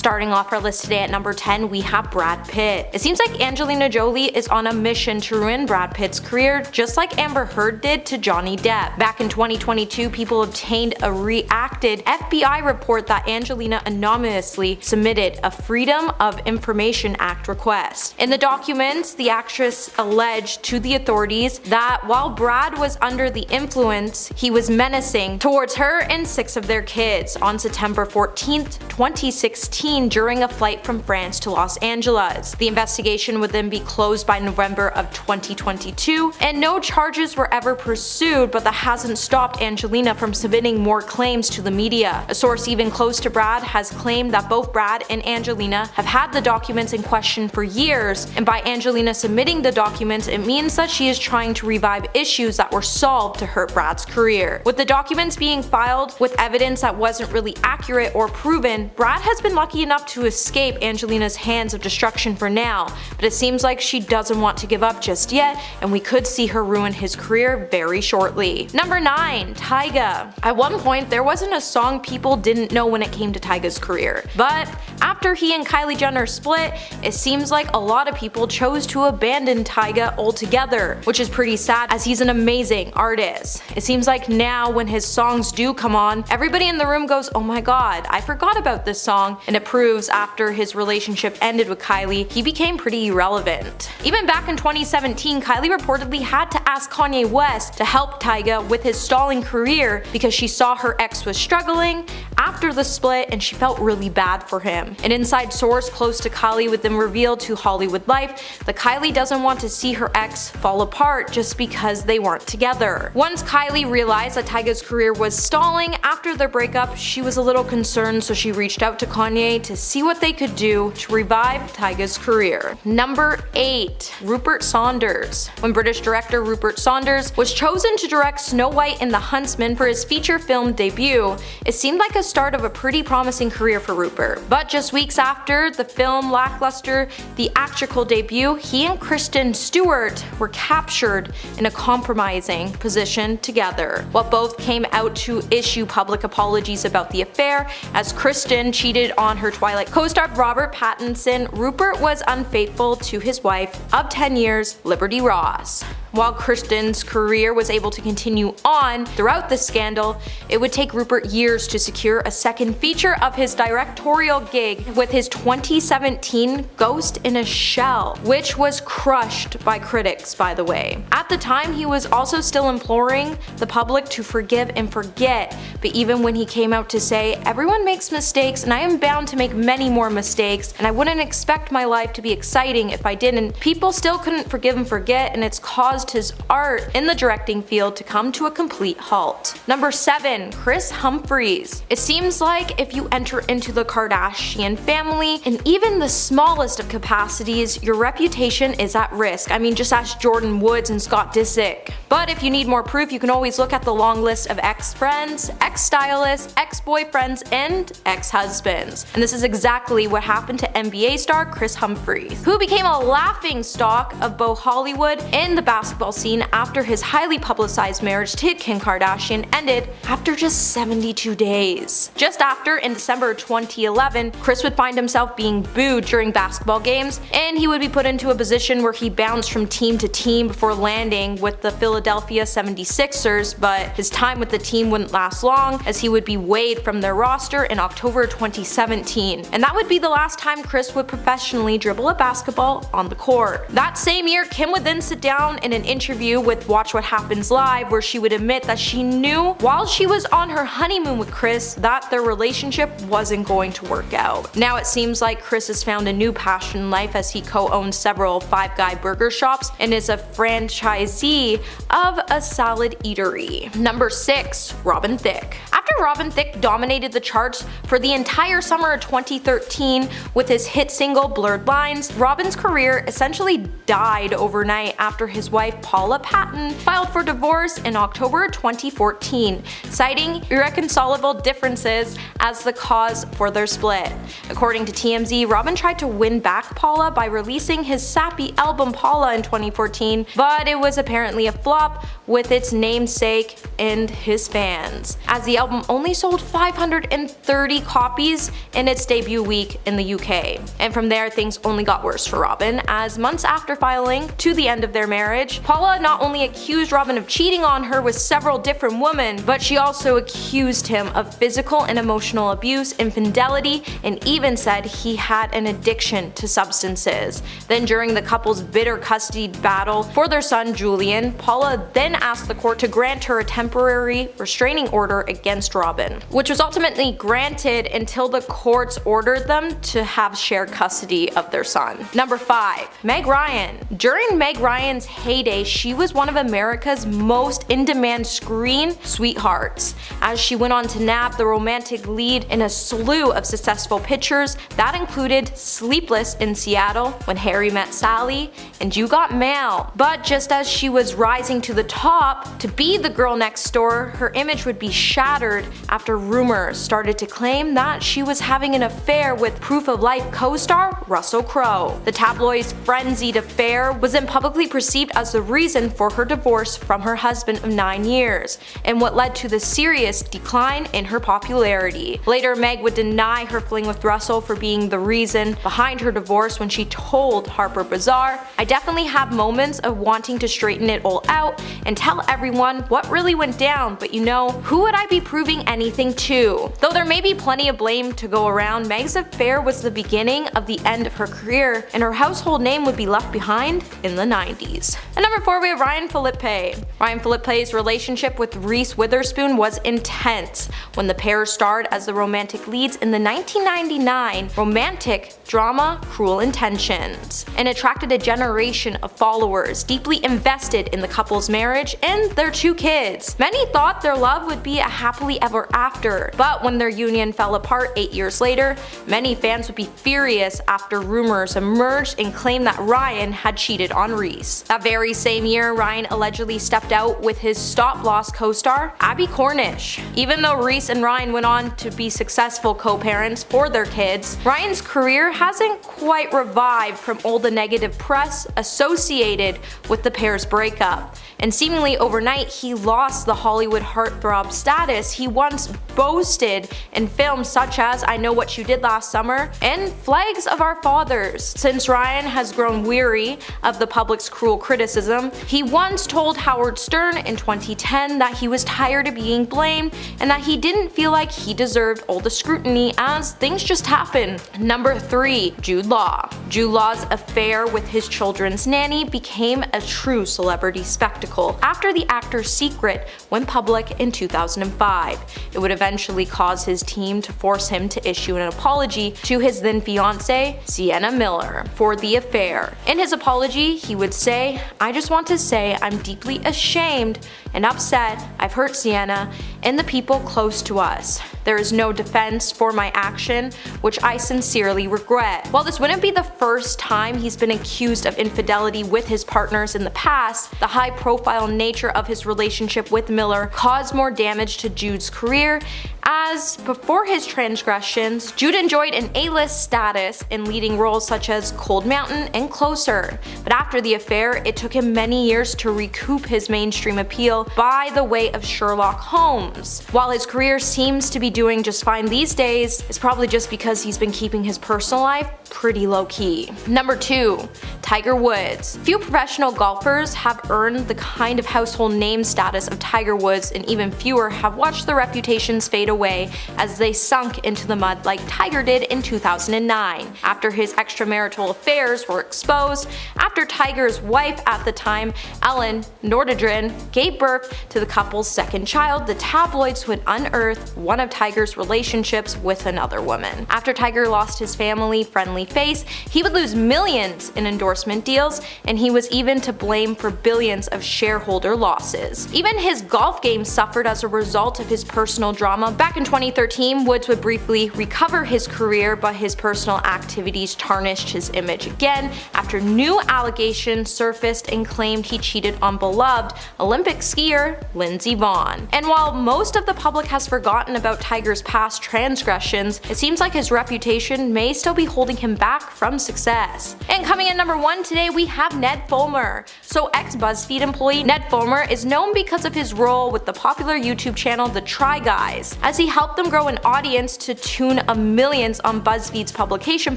Starting off our list today at number 10, we have Brad Pitt. It seems like Angelina Jolie is on a mission to ruin Brad Pitt's career, just like Amber Heard did to Johnny Depp. Back in 2022, people obtained a reacted FBI report that Angelina anonymously submitted a Freedom of Information Act request. In the documents, the actress alleged to the authorities that while Brad was under the influence, he was menacing towards her and 6 of their kids on September 14, 2016 during a flight from France to Los Angeles. The investigation would then be closed by November of 2022, and no charges were ever pursued, but that hasn't stopped Angelina from submitting more claims to the media. A source even close to Brad has claimed that both Brad and Angelina have had the documents in question for years, and by Angelina submitting the documents, it means that she is trying to revive issues that were solved to hurt Brad's career. With the documents being filed with evidence that wasn't really accurate or proven, Brad has been lucky enough to escape Angelina's hands of destruction for now, but it seems like she doesn't want to give up just yet, and we could see her ruin his career very shortly. Number 9. Tyga. At one point, there wasn't a song people didn't know when it came to Tyga's career, but after he and Kylie Jenner split, it seems like a lot of people chose to abandon Tyga altogether, which is pretty sad as he's an amazing artist. It seems like now when his songs do come on, everybody in the room goes, oh my god, I forgot about this song, and it proves after his relationship ended with Kylie, he became pretty irrelevant. Even back in 2017, Kylie reportedly had to ask Kanye West to help Tyga with his stalling career because she saw her ex was struggling after the split and she felt really bad for him. An inside source close to Kylie would then reveal to Hollywood Life that Kylie doesn't want to see her ex fall apart just because they weren't together. Once Kylie realized that Tyga's career was stalling after their breakup, she was a little concerned, so she reached out to Kanye to see what they could do to revive Tyga's career. Number 8. Rupert Saunders. When British director Rupert Saunders was chosen to direct Snow White and the Huntsman for his feature film debut, it seemed like a start of a pretty promising career for Rupert. But just weeks after the film lackluster theatrical debut, he and Kristen Stewart were captured in a compromising position together. While both came out to issue public apologies about the affair, as Kristen cheated on her Twilight co-star Robert Pattinson, Rupert was unfaithful to his wife of 10 years, Liberty Ross. While Kristen's career was able to continue on throughout the scandal, it would take Rupert years to secure a second feature of his directorial gig with his 2017 Ghost in a Shell, which was crushed by critics, by the way. At the time, he was also still imploring the public to forgive and forget, but even when he came out to say, everyone makes mistakes and I am bound to make many more mistakes and I wouldn't expect my life to be exciting if I didn't, people still couldn't forgive and forget, and it's caused his art in the directing field to come to a complete halt. Number 7. Kris Humphries. It seems like if you enter into the Kardashian family, in even the smallest of capacities, your reputation is at risk. I mean, just ask Jordan Woods and Scott Disick. But if you need more proof, you can always look at the long list of ex-friends, ex-stylists, ex-boyfriends, and ex-husbands. And this is exactly what happened to NBA star Kris Humphries, who became a laughingstock of both Hollywood and the basketball scene after his highly publicized marriage to Kim Kardashian ended after just 72 days. Just after, in December 2011, Kris would find himself being booed during basketball games, and he would be put into a position where he bounced from team to team before landing with the Philadelphia 76ers, but his time with the team wouldn't last long as he would be waived from their roster in October 2017. And that would be the last time Kris would professionally dribble a basketball on the court. That same year, Kim would then sit down in an interview with Watch What Happens Live where she would admit that she knew while she was on her honeymoon with Kris that their relationship wasn't going to work out. Now it seems like Kris has found a new passion in life as he co-owns several Five Guy burger shops and is a franchisee of a salad eatery. Number 6. Robin Thicke. After Robin Thicke dominated the charts for the entire summer of 2013 with his hit single Blurred Lines, Robin's career essentially died overnight after his wife wife Paula Patton filed for divorce in October 2014, citing irreconcilable differences as the cause for their split. According to TMZ, Robin tried to win back Paula by releasing his sappy album Paula in 2014, but it was apparently a flop with its namesake and his fans, as the album only sold 530 copies in its debut week in the UK. And from there, things only got worse for Robin, as months after filing to the end of their marriage, Paula not only accused Robin of cheating on her with several different women, but she also accused him of physical and emotional abuse, infidelity, and even said he had an addiction to substances. Then during the couple's bitter custody battle for their son Julian, Paula then asked the court to grant her a temporary restraining order against Robin, which was ultimately granted until the courts ordered them to have shared custody of their son. Number 5. Meg Ryan. During Meg Ryan's heyday, she was one of America's most in-demand screen sweethearts, as she went on to nab the romantic lead in a slew of successful pictures that included Sleepless in Seattle, When Harry Met Sally, and You Got Mail. But just as she was rising to the top to be the girl next door, her image would be shattered after rumors started to claim that she was having an affair with Proof of Life co-star Russell Crowe. The tabloid's frenzied affair was then publicly perceived as the reason for her divorce from her husband of 9 years, and what led to the serious decline in her popularity. Later, Meg would deny her fling with Russell for being the reason behind her divorce when she told Harper Bazaar, "I definitely have moments of wanting to straighten it all out and tell everyone what really went down, but you know, who would I be proving anything to?" Though there may be plenty of blame to go around, Meg's affair was the beginning of the end of her career, and her household name would be left behind in the 90s. And number 4, we have Ryan Philippe. Ryan Philippe's relationship with Reese Witherspoon was intense when the pair starred as the romantic leads in the 1999 romantic drama Cruel Intentions, and attracted a generation of followers deeply invested in the couple's marriage and their 2 kids. Many thought their love would be a happily ever after, but when their union fell apart 8 years later, many fans would be furious after rumors emerged and claimed that Ryan had cheated on Reese. That very same year, Ryan allegedly stepped out with his stop-loss co-star Abby Cornish. Even though Reese and Ryan went on to be successful co-parents for their kids, Ryan's career hasn't quite revived from all the negative press associated with the pair's breakup. And seemingly overnight, he lost the Hollywood heartthrob status he once boasted in films such as I Know What You Did Last Summer and Flags of Our Fathers. Since Ryan has grown weary of the public's cruel criticism, he once told Howard Stern in 2010 that he was tired of being blamed and that he didn't feel like he deserved all the scrutiny as things just happen. Number 3. Jude Law. Jude Law's affair with his children's nanny became a true celebrity spectacle after the actor's secret went public in 2005. It would eventually cause his team to force him to issue an apology to his then fiancée, Sienna Miller, for the affair. In his apology, he would say, "I just want to say I'm deeply ashamed and upset I've hurt Sienna and the people close to us. There is no defense for my action, which I sincerely regret." While this wouldn't be the first time he's been accused of infidelity with his partners in the past, the high-profile nature of his relationship with Miller caused more damage to Jude's career, as before his transgressions, Jude enjoyed an A-list status in leading roles such as Cold Mountain and Closer. But after the affair, it took him many years to recoup his mainstream appeal by the way of Sherlock Holmes. While his career seems to be doing just fine these days, it's probably just because he's been keeping his personal life pretty low-key. Number 2. Tiger Woods. Few professional golfers have earned the kind of household name status of Tiger Woods, and even fewer have watched their reputations fade away as they sunk into the mud like Tiger did in 2009, after his extramarital affairs were exposed, after Tiger's wife at the time, Ellen Nordegren, gave birth to the couple's second child. The tabloids would unearth one of Tiger's relationships with another woman. After Tiger lost his family-friendly face, he would lose millions in endorsement deals, and he was even to blame for billions of shareholder losses. Even his golf game suffered as a result of his personal drama Back in 2013, Woods would briefly recover his career, but his personal activities tarnished his image again after new allegations surfaced and claimed he cheated on beloved Olympic skier Lindsey Vonn. And while most of the public has forgotten about Tiger's past transgressions, it seems like his reputation may still be holding him back from success. And coming in number 1 today, we have Ned Fulmer. So ex-BuzzFeed employee Ned Fulmer is known because of his role with the popular YouTube channel The Try Guys, as he helped them grow an audience to tune of millions on BuzzFeed's publication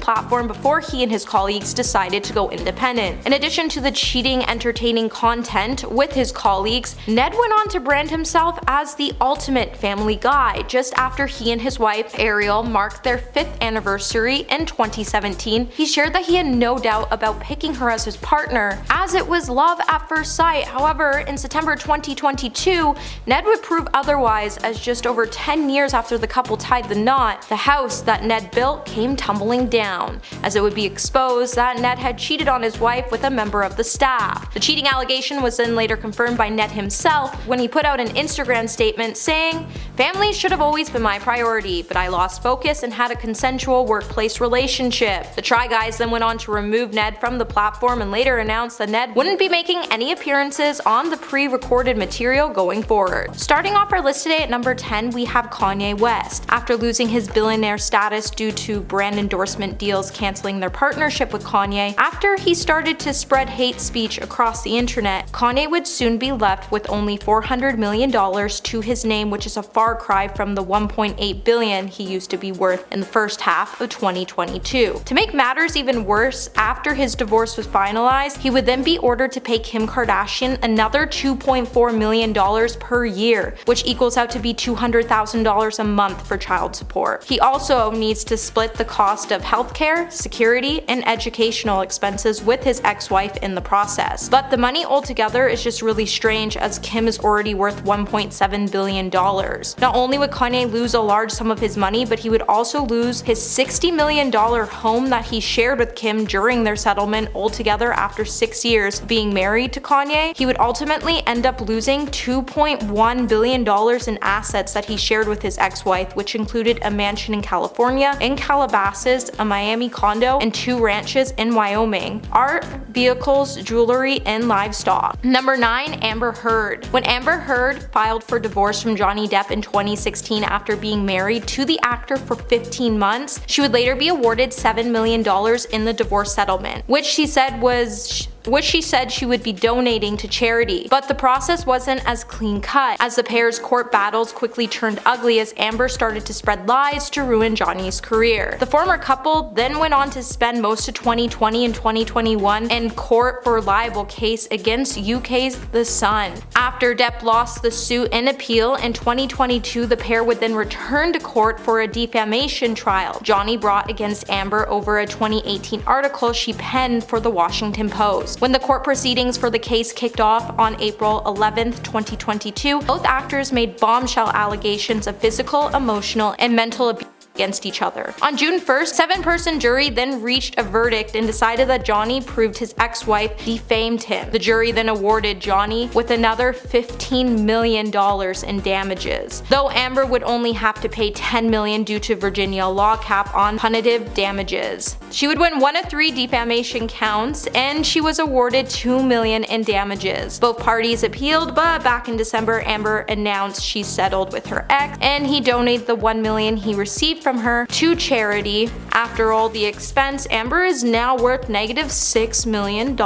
platform before he and his colleagues decided to go independent. In addition to the cheating, entertaining content with his colleagues, Ned went on to brand himself as the ultimate family guy just after he and his wife Ariel marked their 5th anniversary in 2017. He shared that he had no doubt about picking her as his partner, as it was love at first sight. However, in September 2022, Ned would prove otherwise, as just over 10 years after the couple tied the knot, the house that Ned built came tumbling down, as it would be exposed that Ned had cheated on his wife with a member of the staff. The cheating allegation was then later confirmed by Ned himself when he put out an Instagram statement saying, "Family should have always been my priority, but I lost focus and had a consensual workplace relationship." The Try Guys then went on to remove Ned from the platform and later announced that Ned wouldn't be making any appearances on the pre-recorded material going forward. Starting off our list today at number 10, we have Kanye West. After losing his billionaire status due to brand endorsement deals canceling their partnership with Kanye, after he started to spread hate speech across the internet, Kanye would soon be left with only $400 million to his name, which is a far cry from the $1.8 billion he used to be worth in the first half of 2022. To make matters even worse, after his divorce was finalized, he would then be ordered to pay Kim Kardashian another $2.4 million per year, which equals out to be $200,000 a month for child support. He also needs to split the cost of healthcare, security, and educational expenses with his ex-wife in the process. But the money altogether is just really strange, as Kim is already worth $1.7 billion. Not only would Kanye lose a large sum of his money, but he would also lose his $60 million home that he shared with Kim during their settlement. Altogether, after 6 years being married to Kanye, he would ultimately end up losing $2.1 billion in assets that he shared with his ex-wife, which included a mansion in California, in Calabasas, a Miami condo, and 2 ranches in Wyoming, art, vehicles, jewelry, and livestock. Number 9, Amber Heard. When Amber Heard filed for divorce from Johnny Depp in 2016 after being married to the actor for 15 months, she would later be awarded $7 million in the divorce settlement, which she said she would be donating to charity. But the process wasn't as clean cut, as the pair's court battles quickly turned ugly as Amber started to spread lies to ruin Johnny's career. The former couple then went on to spend most of 2020 and 2021 in court for a libel case against UK's The Sun. After Depp lost the suit in appeal in 2022, the pair would then return to court for a defamation trial Johnny brought against Amber over a 2018 article she penned for the Washington Post. When the court proceedings for the case kicked off on April 11, 2022, both actors made bombshell allegations of physical, emotional, and mental abuse against each other. On June 1st, 7-person jury then reached a verdict and decided that Johnny proved his ex-wife defamed him. The jury then awarded Johnny with another $15 million in damages, though Amber would only have to pay $10 million due to Virginia law cap on punitive damages. She would win 1 of 3 defamation counts, and she was awarded $2 million in damages. Both parties appealed, but back in December, Amber announced she settled with her ex, and he donated the $1 million he received from her to charity. After all the expense, Amber is now worth negative $6 million.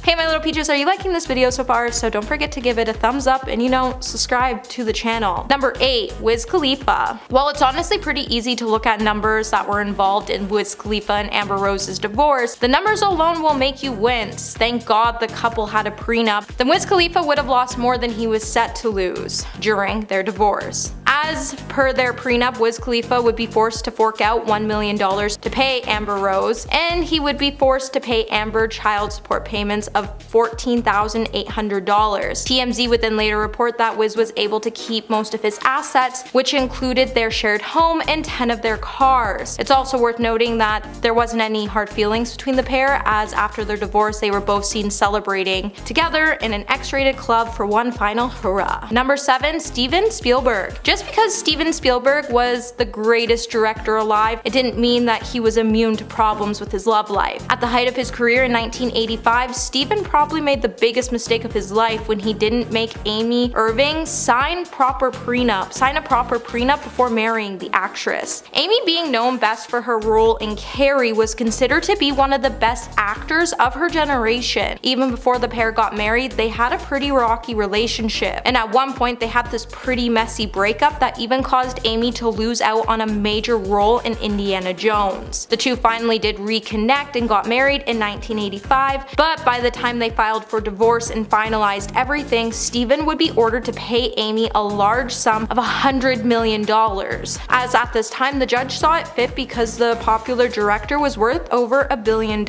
Hey my little peaches, are you liking this video so far? So don't forget to give it a thumbs up and subscribe to the channel. Number 8, Wiz Khalifa. While it's honestly pretty easy to look at numbers that were involved in Wiz Khalifa and Amber Rose's divorce, the numbers alone will make you wince. Thank God the couple had a prenup. Then Wiz Khalifa would have lost more than he was set to lose during their divorce. As per their prenup, Wiz Khalifa would be forced to fork out $1 million to pay Amber Rose, and he would be forced to pay Amber child support payments of $14,800. TMZ would then later report that Wiz was able to keep most of his assets, which included their shared home and 10 of their cars. It's also worth noting that there wasn't any hard feelings between the pair, as after their divorce they were both seen celebrating together in an X-rated club for one final hurrah. Number 7, Steven Spielberg. Just because Steven Spielberg was the greatest director alive, it didn't mean that he was immune to problems with his love life. At the height of his career in 1985, Steven probably made the biggest mistake of his life when he didn't make Amy Irving sign a proper prenup before marrying the actress. Amy, being known best for her role in Carrie, was considered to be one of the best actors of her generation. Even before the pair got married, they had a pretty rocky relationship, and at one point they had this pretty messy breakup that even caused Amy to lose out on a major role in Indiana Jones. The two finally did reconnect and got married in 1985, but by the time they filed for divorce and finalized everything, Steven would be ordered to pay Amy a large sum of $100 million, as at this time the judge saw it fit because the popular director was worth over $1 billion.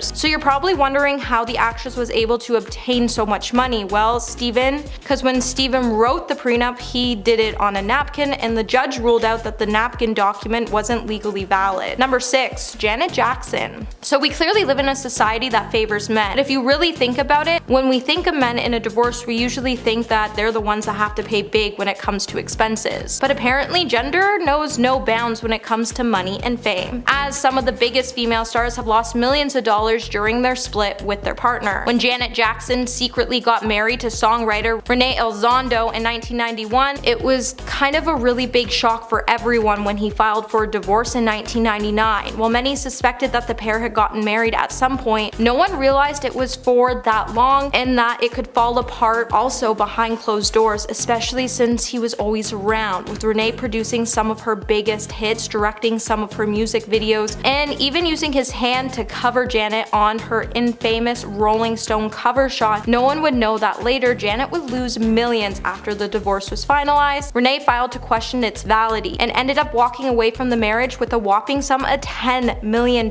So you're probably wondering how the actress was able to obtain so much money. Well, because when Steven wrote the prenup, he did it on a napkin, and the judge ruled out that the napkin document wasn't legally valid. Number 6. Janet Jackson. So we clearly live in a society that favors men. And if you really think about it, when we think of men in a divorce, we usually think that they're the ones that have to pay big when it comes to expenses. But apparently gender knows no bounds when it comes to money and fame, as some of the biggest female stars have lost millions of dollars during their split with their partner. When Janet Jackson secretly got married to songwriter Renee Elizondo in 1991, it was kind of a really big shock for everyone when he filed for a divorce in 1999. While many suspected that the pair had gotten married at some point, no one realized it was for that long and that it could fall apart also behind closed doors, especially since he was always around, with Renee producing some of her biggest hits, directing some of her music videos, and even using his hand to cover Janet on her infamous Rolling Stone cover shot. No one would know that later Janet would lose millions after the divorce was finalized. Renee filed to question its validity and ended up walking away from the marriage with a whopping sum of $10 million.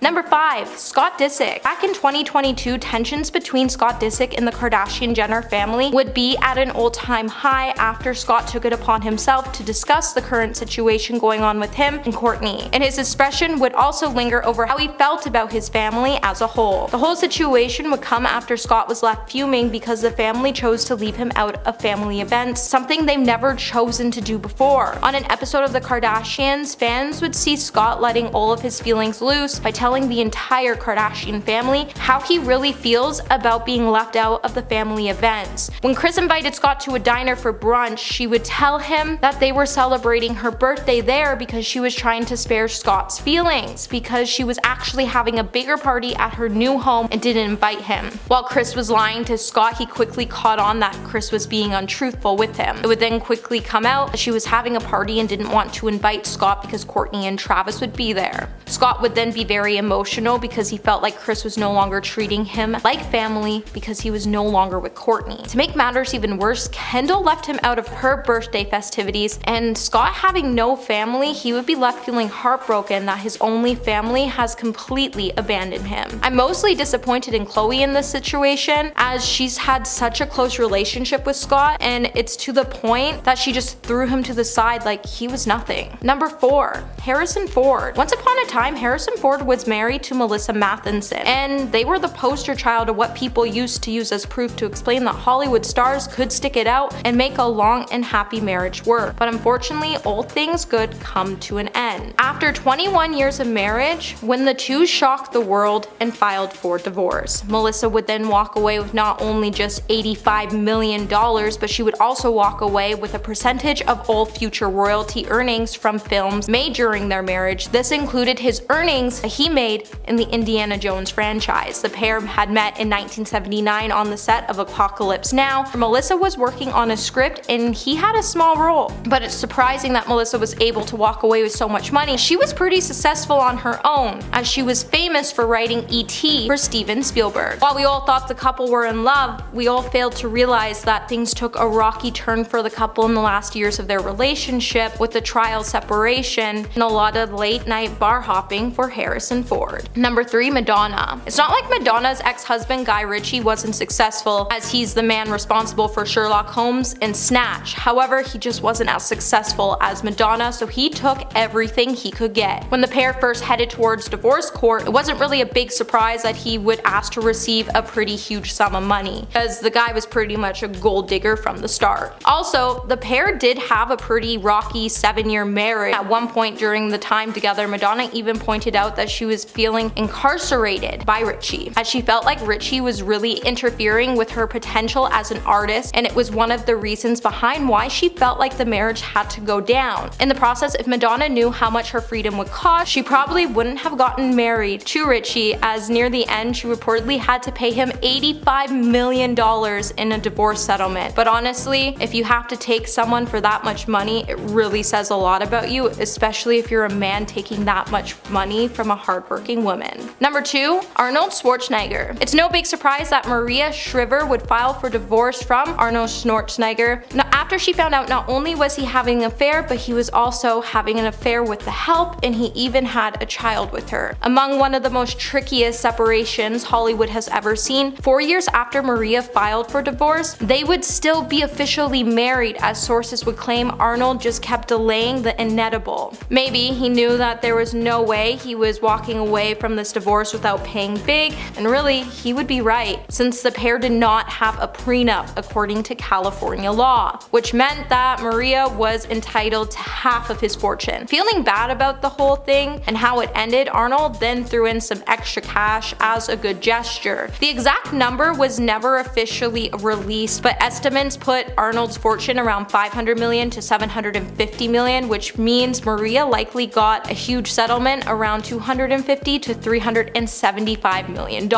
Number 5. Scott Disick. Back in 2022, tensions between Scott Disick and the Kardashian-Jenner family would be at an all-time high after Scott took it upon himself to discuss the current situation going on with him and Kourtney, and his expression would also linger over how he felt about his family as a whole. The whole situation would come after Scott was left fuming because the family chose to leave him out of family events, something they've never chosen to do before. On an episode of The Kardashians, fans would see Scott letting all of his feelings loose by telling the entire Kardashian family how he really feels about being left out of the family events. When Kris invited Scott to a diner for brunch, she would tell him that they were celebrating her birthday there because she was trying to spare Scott's feelings, because she was actually having a bigger party at her new home and didn't invite him. While Kris was lying to Scott, he quickly caught on that Kris was being untruthful with him. It would then quickly come out that she was having a party and didn't want to invite Scott because Kourtney and Travis would be there. Scott would then be very emotional because he felt like Kris was no longer treating him like family because he was no longer with Kourtney. To make matters even worse, Kendall left him out of her birthday festivities, and Scott having no family, he would be left feeling heartbroken that his only family has completely abandoned him. I'm mostly disappointed in Khloe in this situation, as she's had such a close relationship with Scott, and it's to the point that she just threw him to the side like he was nothing. Number 4. Harrison Ford. Once upon a time, Harrison Ford was married to Melissa Mathison, and they were the poster child of what people used to use as proof to explain that Hollywood stars could stick it out and make a long and happy marriage work. But unfortunately, all things good come to an end. After 21 years of marriage, when the two shocked the world and filed for divorce, Melissa would then walk away with not only just $85 million, but she would also walk away with a percentage of all future royalty earnings from films made during their marriage. This included his earnings that he made in the Indiana Jones franchise. The pair had met in 1979 on the set of Apocalypse Now. Melissa was working on a script and he had a small role, but it's surprising that Melissa was able to walk away with so much money. She was pretty successful on her own, as she was famous for writing E.T. for Steven Spielberg. While we all thought the couple were in love, we all failed to realize that things took a rocky turn for the couple in the last years of their relationship, with the trial separation and a lot of late night bar hopping for Harrison Ford. Number 3. Madonna. It's not like Madonna's ex-husband Guy Ritchie wasn't successful, as he's the man responsible for Sherlock Holmes and Snatch. However, he just wasn't as successful as Madonna, so he took everything he could get. When the pair first headed towards divorce court, it wasn't really a big surprise that he would ask to receive a pretty huge sum of money, as the guy was pretty much a gold digger from the start. Also, the pair pair did have a pretty rocky 7-year marriage. At one point during the time together, Madonna even pointed out that she was feeling incarcerated by Richie, as she felt like Richie was really interfering with her potential as an artist, and it was one of the reasons behind why she felt like the marriage had to go down. In the process, if Madonna knew how much her freedom would cost, she probably wouldn't have gotten married to Richie, as near the end she reportedly had to pay him $85 million in a divorce settlement. But honestly, if you have to take someone for that much money, it really says a lot about you, especially if you're a man taking that much money from a hardworking woman. Number 2, Arnold Schwarzenegger. It's no big surprise that Maria Shriver would file for divorce from Arnold Schwarzenegger after she found out not only was he having an affair, but he was also having an affair with the help, and he even had a child with her. Among one of the most trickiest separations Hollywood has ever seen, 4 years after Maria filed for divorce, they would still be officially married, as sources would claim Arnold just kept delaying the inevitable. Maybe he knew that there was no way he was walking away from this divorce without paying big, and really, he would be right, since the pair did not have a prenup according to California law, which meant that Maria was entitled to half of his fortune. Feeling bad about the whole thing and how it ended, Arnold then threw in some extra cash as a good gesture. The exact number was never officially released, but estimates put Arnold's fortune around $500 million to $750 million, which means Maria likely got a huge settlement around $250 to $375 million.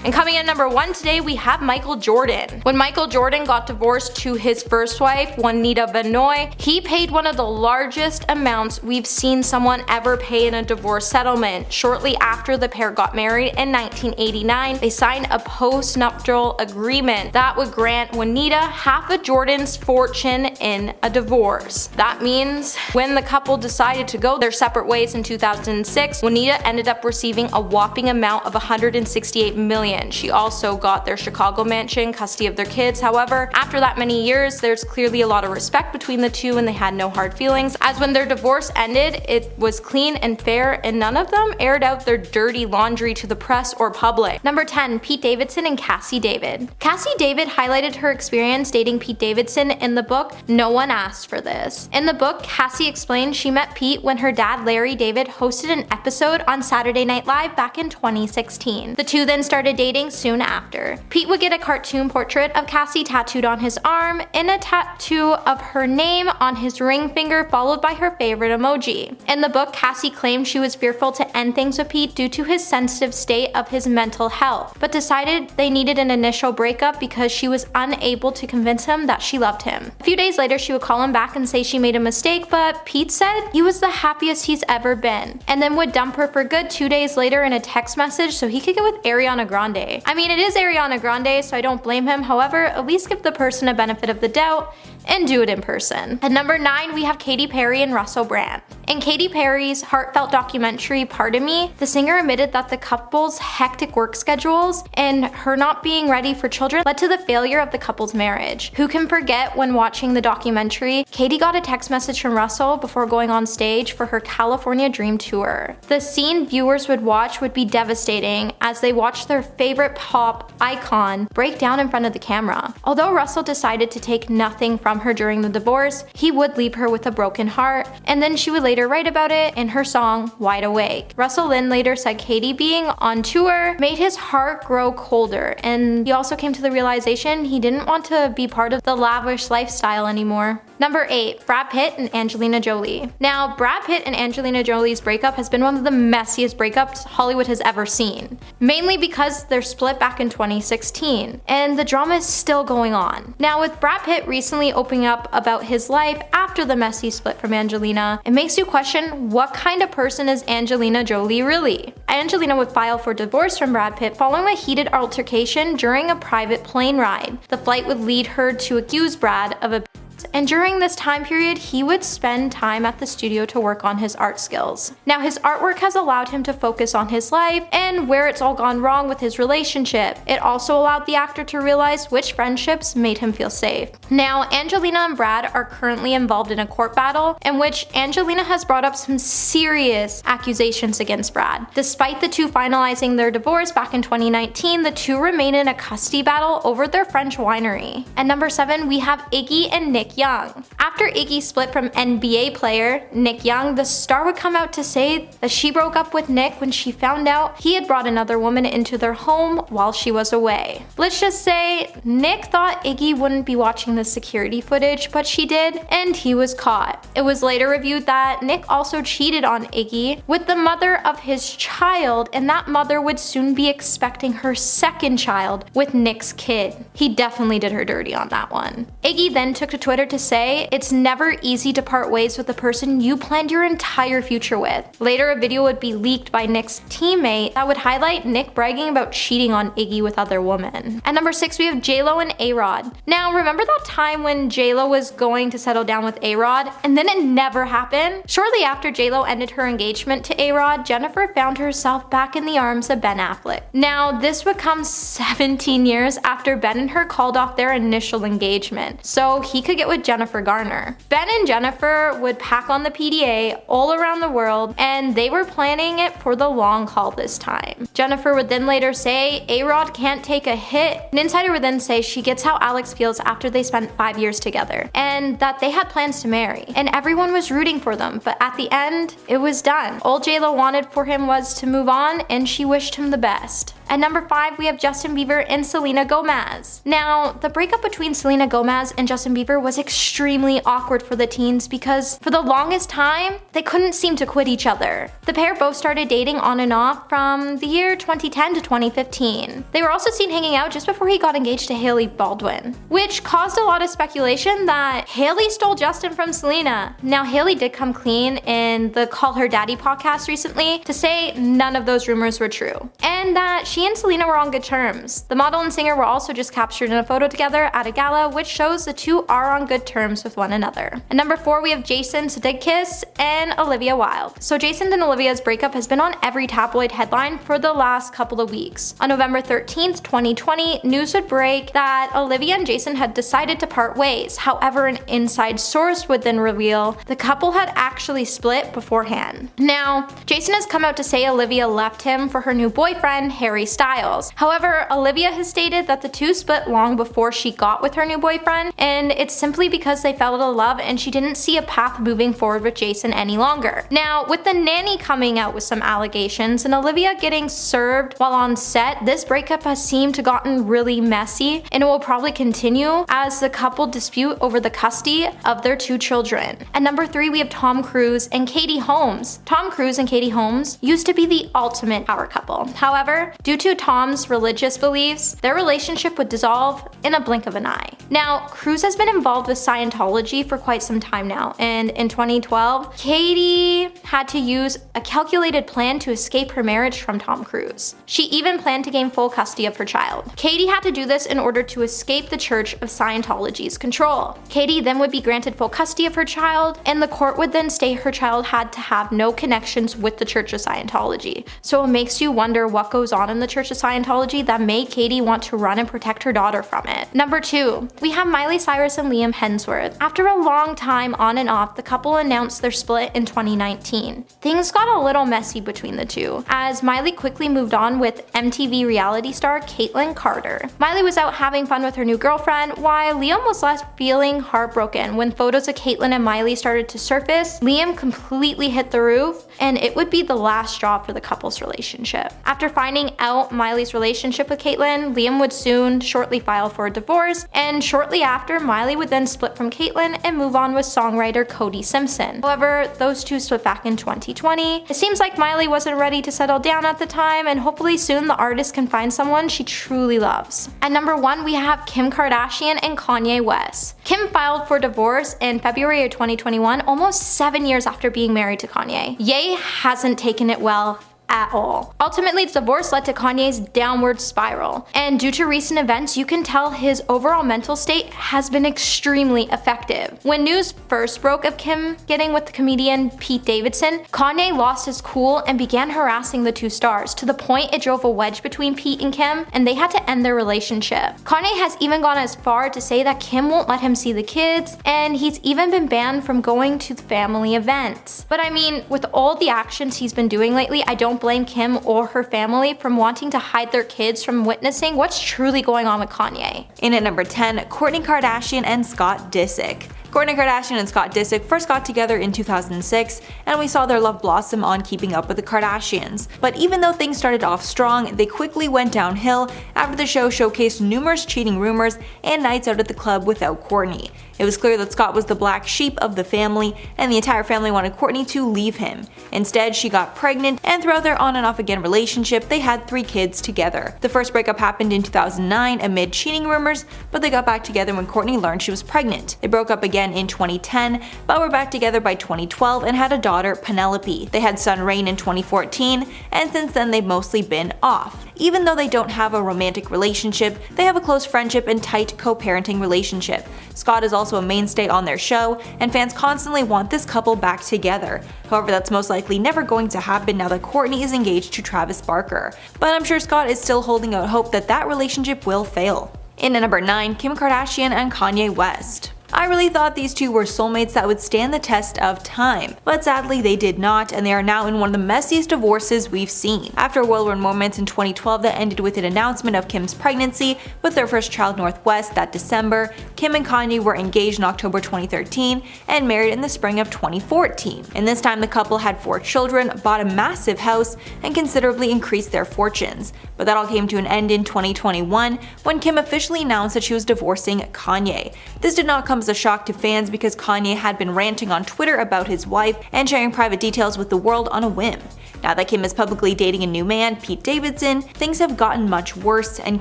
And coming in number 1 today, we have Michael Jordan. When Michael Jordan got divorced to his first wife, Juanita Benoit, he paid one of the largest amounts we've seen someone ever pay in a divorce settlement. Shortly after the pair got married in 1989, they signed a post-nuptial agreement that would grant Juanita half of Jordan's fortune in a divorce. That means when the couple decided to go their separate ways in 2006, Juanita ended up receiving a whopping amount of $168 million. She also got their Chicago mansion, custody of their kids. However, after that many years, there's clearly a lot of respect between the two and they had no hard feelings, as when their divorce ended, it was clean and fair and none of them aired out their dirty laundry to the press or public. Number 10, Pete Davidson and Cassie David. Cassie David highlighted her experience dating Pete Davidson in the book No One Asked for This. In the book, Cassie explained she met Pete when her dad Larry David hosted an episode on Saturday Night Live back in 2016. The two then started dating soon after. Pete would get a cartoon portrait of Cassie tattooed on his arm and a tattoo of her name on his ring finger, followed by her favorite emoji. In the book, Cassie claimed she was fearful to end things with Pete due to his sensitive state of his mental health, but decided they needed an initial breakup because she was unable to convince him that she loved him. A few days later, she would call him back and say she made a mistake, but Pete said he was the happiest he's ever been, and then would dump her for good 2 days later in a text message so he could get with Ariana Grande. I mean, it is Ariana Grande, so I don't blame him. However, at least give the person a benefit of the doubt and do it in person. At number 9, we have Katy Perry and Russell Brand. In Katy Perry's heartfelt documentary, Pardon Me, the singer admitted that the couple's hectic work schedules and her not being ready for children led to the failure of the couple's marriage. Who can forget when watching the documentary, Katy got a text message from Russell before going on stage for her California Dream Tour. The scene viewers would watch would be devastating as they watched their favorite pop icon break down in front of the camera. Although Russell decided to take nothing from her during the divorce, he would leave her with a broken heart, and then she would later write about it in her song Wide Awake. Russell Lynn later said Katy being on tour made his heart grow colder, and he also came to the realization he didn't want to be part of the lavish lifestyle anymore. Number 8, Brad Pitt and Angelina Jolie. Now, Brad Pitt and Angelina Jolie's breakup has been one of the messiest breakups Hollywood has ever seen, mainly because they're split back in 2016, and the drama is still going on. Now, with Brad Pitt recently opening up about his life after the messy split from Angelina, it makes you question what kind of person is Angelina Jolie really? Angelina would file for divorce from Brad Pitt following a heated altercation during a private plane ride. The flight would lead her to accuse Brad of and during this time period, he would spend time at the studio to work on his art skills. Now, his artwork has allowed him to focus on his life and where it's all gone wrong with his relationship. It also allowed the actor to realize which friendships made him feel safe. Now, Angelina and Brad are currently involved in a court battle in which Angelina has brought up some serious accusations against Brad. Despite the two finalizing their divorce back in 2019, the two remain in a custody battle over their French winery. At number 7, we have Iggy and Nicki Nick Young. After Iggy split from NBA player Nick Young, the star would come out to say that she broke up with Nick when she found out he had brought another woman into their home while she was away. Let's just say Nick thought Iggy wouldn't be watching the security footage, but she did, and he was caught. It was later revealed that Nick also cheated on Iggy with the mother of his child, and that mother would soon be expecting her second child with Nick's kid. He definitely did her dirty on that one. Iggy then took to Twitter to say, "It's never easy to part ways with the person you planned your entire future with." Later, a video would be leaked by Nick's teammate that would highlight Nick bragging about cheating on Iggy with other women. At number 6, we have J-Lo and A-Rod. Now, remember that time when J-Lo was going to settle down with A-Rod, and then it never happened? Shortly after J-Lo ended her engagement to A-Rod, Jennifer found herself back in the arms of Ben Affleck. Now, this would come 17 years after Ben and her called off their initial engagement, so he could get with Jennifer Garner. Ben and Jennifer would pack on the PDA all around the world, and they were planning it for the long haul this time. Jennifer would then later say A-Rod can't take a hit. An insider would then say she gets how Alex feels after they spent 5 years together, and that they had plans to marry, and everyone was rooting for them, but at the end, it was done. All J-Lo wanted for him was to move on, and she wished him the best. At number 5, we have Justin Bieber and Selena Gomez. Now, the breakup between Selena Gomez and Justin Bieber was extremely awkward for the teens because for the longest time, they couldn't seem to quit each other. The pair both started dating on and off from the year 2010 to 2015. They were also seen hanging out just before he got engaged to Hailey Baldwin, which caused a lot of speculation that Hailey stole Justin from Selena. Now, Hailey did come clean in the Call Her Daddy podcast recently to say none of those rumors were true, and that she and Selena were on good terms. The model and singer were also just captured in a photo together at a gala, which shows the two are on good terms with one another. At number 4, we have Jason Sudeikis and Olivia Wilde. So Jason and Olivia's breakup has been on every tabloid headline for the last couple of weeks. On November 13th, 2020, news would break that Olivia and Jason had decided to part ways. However, an inside source would then reveal the couple had actually split beforehand. Now, Jason has come out to say Olivia left him for her new boyfriend, Harry Styles. However, Olivia has stated that the two split long before she got with her new boyfriend, and it's simply because they fell in love and she didn't see a path moving forward with Jason any longer. Now, with the nanny coming out with some allegations and Olivia getting served while on set, this breakup has seemed to gotten really messy, and it will probably continue as the couple dispute over the custody of their 2 children. At number 3, we have Tom Cruise and Katie Holmes. Tom Cruise and Katie Holmes used to be the ultimate power couple. However, due to Tom's religious beliefs, their relationship would dissolve in a blink of an eye. Now, Cruise has been involved with Scientology for quite some time now, and in 2012, Katie had to use a calculated plan to escape her marriage from Tom Cruise. She even planned to gain full custody of her child. Katie had to do this in order to escape the Church of Scientology's control. Katie then would be granted full custody of her child, and the court would then state her child had to have no connections with the Church of Scientology. So it makes you wonder what goes on in the Church of Scientology that made Katie want to run and protect her daughter from it. Number 2, we have Miley Cyrus and Liam Hemsworth. After a long time on and off, the couple announced their split in 2019. Things got a little messy between the two, as Miley quickly moved on with MTV reality star Caitlyn Carter. Miley was out having fun with her new girlfriend, while Liam was left feeling heartbroken when photos of Caitlyn and Miley started to surface. Liam completely hit the roof, and it would be the last straw for the couple's relationship. After finding out Miley's relationship with Caitlyn, Liam would soon shortly file for a divorce, and shortly after, Miley would then split from Caitlyn and move on with songwriter Cody Simpson. However, those two split back in 2020. It seems like Miley wasn't ready to settle down at the time, and hopefully soon the artist can find someone she truly loves. At number 1, we have Kim Kardashian and Kanye West. Kim filed for divorce in February of 2021, almost 7 years after being married to Kanye. Ye hasn't taken it well at all. Ultimately, the divorce led to Kanye's downward spiral, and due to recent events, you can tell his overall mental state has been extremely effective. When news first broke of Kim getting with the comedian Pete Davidson, Kanye lost his cool and began harassing the two stars, to the point it drove a wedge between Pete and Kim, and they had to end their relationship. Kanye has even gone as far to say that Kim won't let him see the kids, and he's even been banned from going to family events. But I mean, with all the actions he's been doing lately, I don't blame Kim or her family from wanting to hide their kids from witnessing what's truly going on with Kanye. In at number 10, Kourtney Kardashian and Scott Disick. Kourtney Kardashian and Scott Disick first got together in 2006, and we saw their love blossom on Keeping Up with the Kardashians. But even though things started off strong, they quickly went downhill after the show showcased numerous cheating rumors and nights out at the club without Kourtney. It was clear that Scott was the black sheep of the family, and the entire family wanted Kourtney to leave him. Instead, she got pregnant, and throughout their on and off again relationship, they had 3 kids together. The first breakup happened in 2009 amid cheating rumors, but they got back together when Kourtney learned she was pregnant. They broke up again in 2010, but were back together by 2012 and had a daughter, Penelope. They had son Rain in 2014, and since then they've mostly been off. Even though they don't have a romantic relationship, they have a close friendship and tight co-parenting relationship. Scott is also a mainstay on their show, and fans constantly want this couple back together. However, that's most likely never going to happen now that Kourtney is engaged to Travis Barker. But I'm sure Scott is still holding out hope that that relationship will fail. In at number 9, Kim Kardashian and Kanye West. I really thought these two were soulmates that would stand the test of time, but sadly they did not, and they are now in one of the messiest divorces we've seen. After a whirlwind moment in 2012 that ended with an announcement of Kim's pregnancy with their first child, Northwest, that December, Kim and Kanye were engaged in October 2013 and married in the spring of 2014. In this time, the couple had 4 children, bought a massive house, and considerably increased their fortunes. But that all came to an end in 2021 when Kim officially announced that she was divorcing Kanye. This did not come as a shock to fans because Kanye had been ranting on Twitter about his wife and sharing private details with the world on a whim. Now that Kim is publicly dating a new man, Pete Davidson, things have gotten much worse, and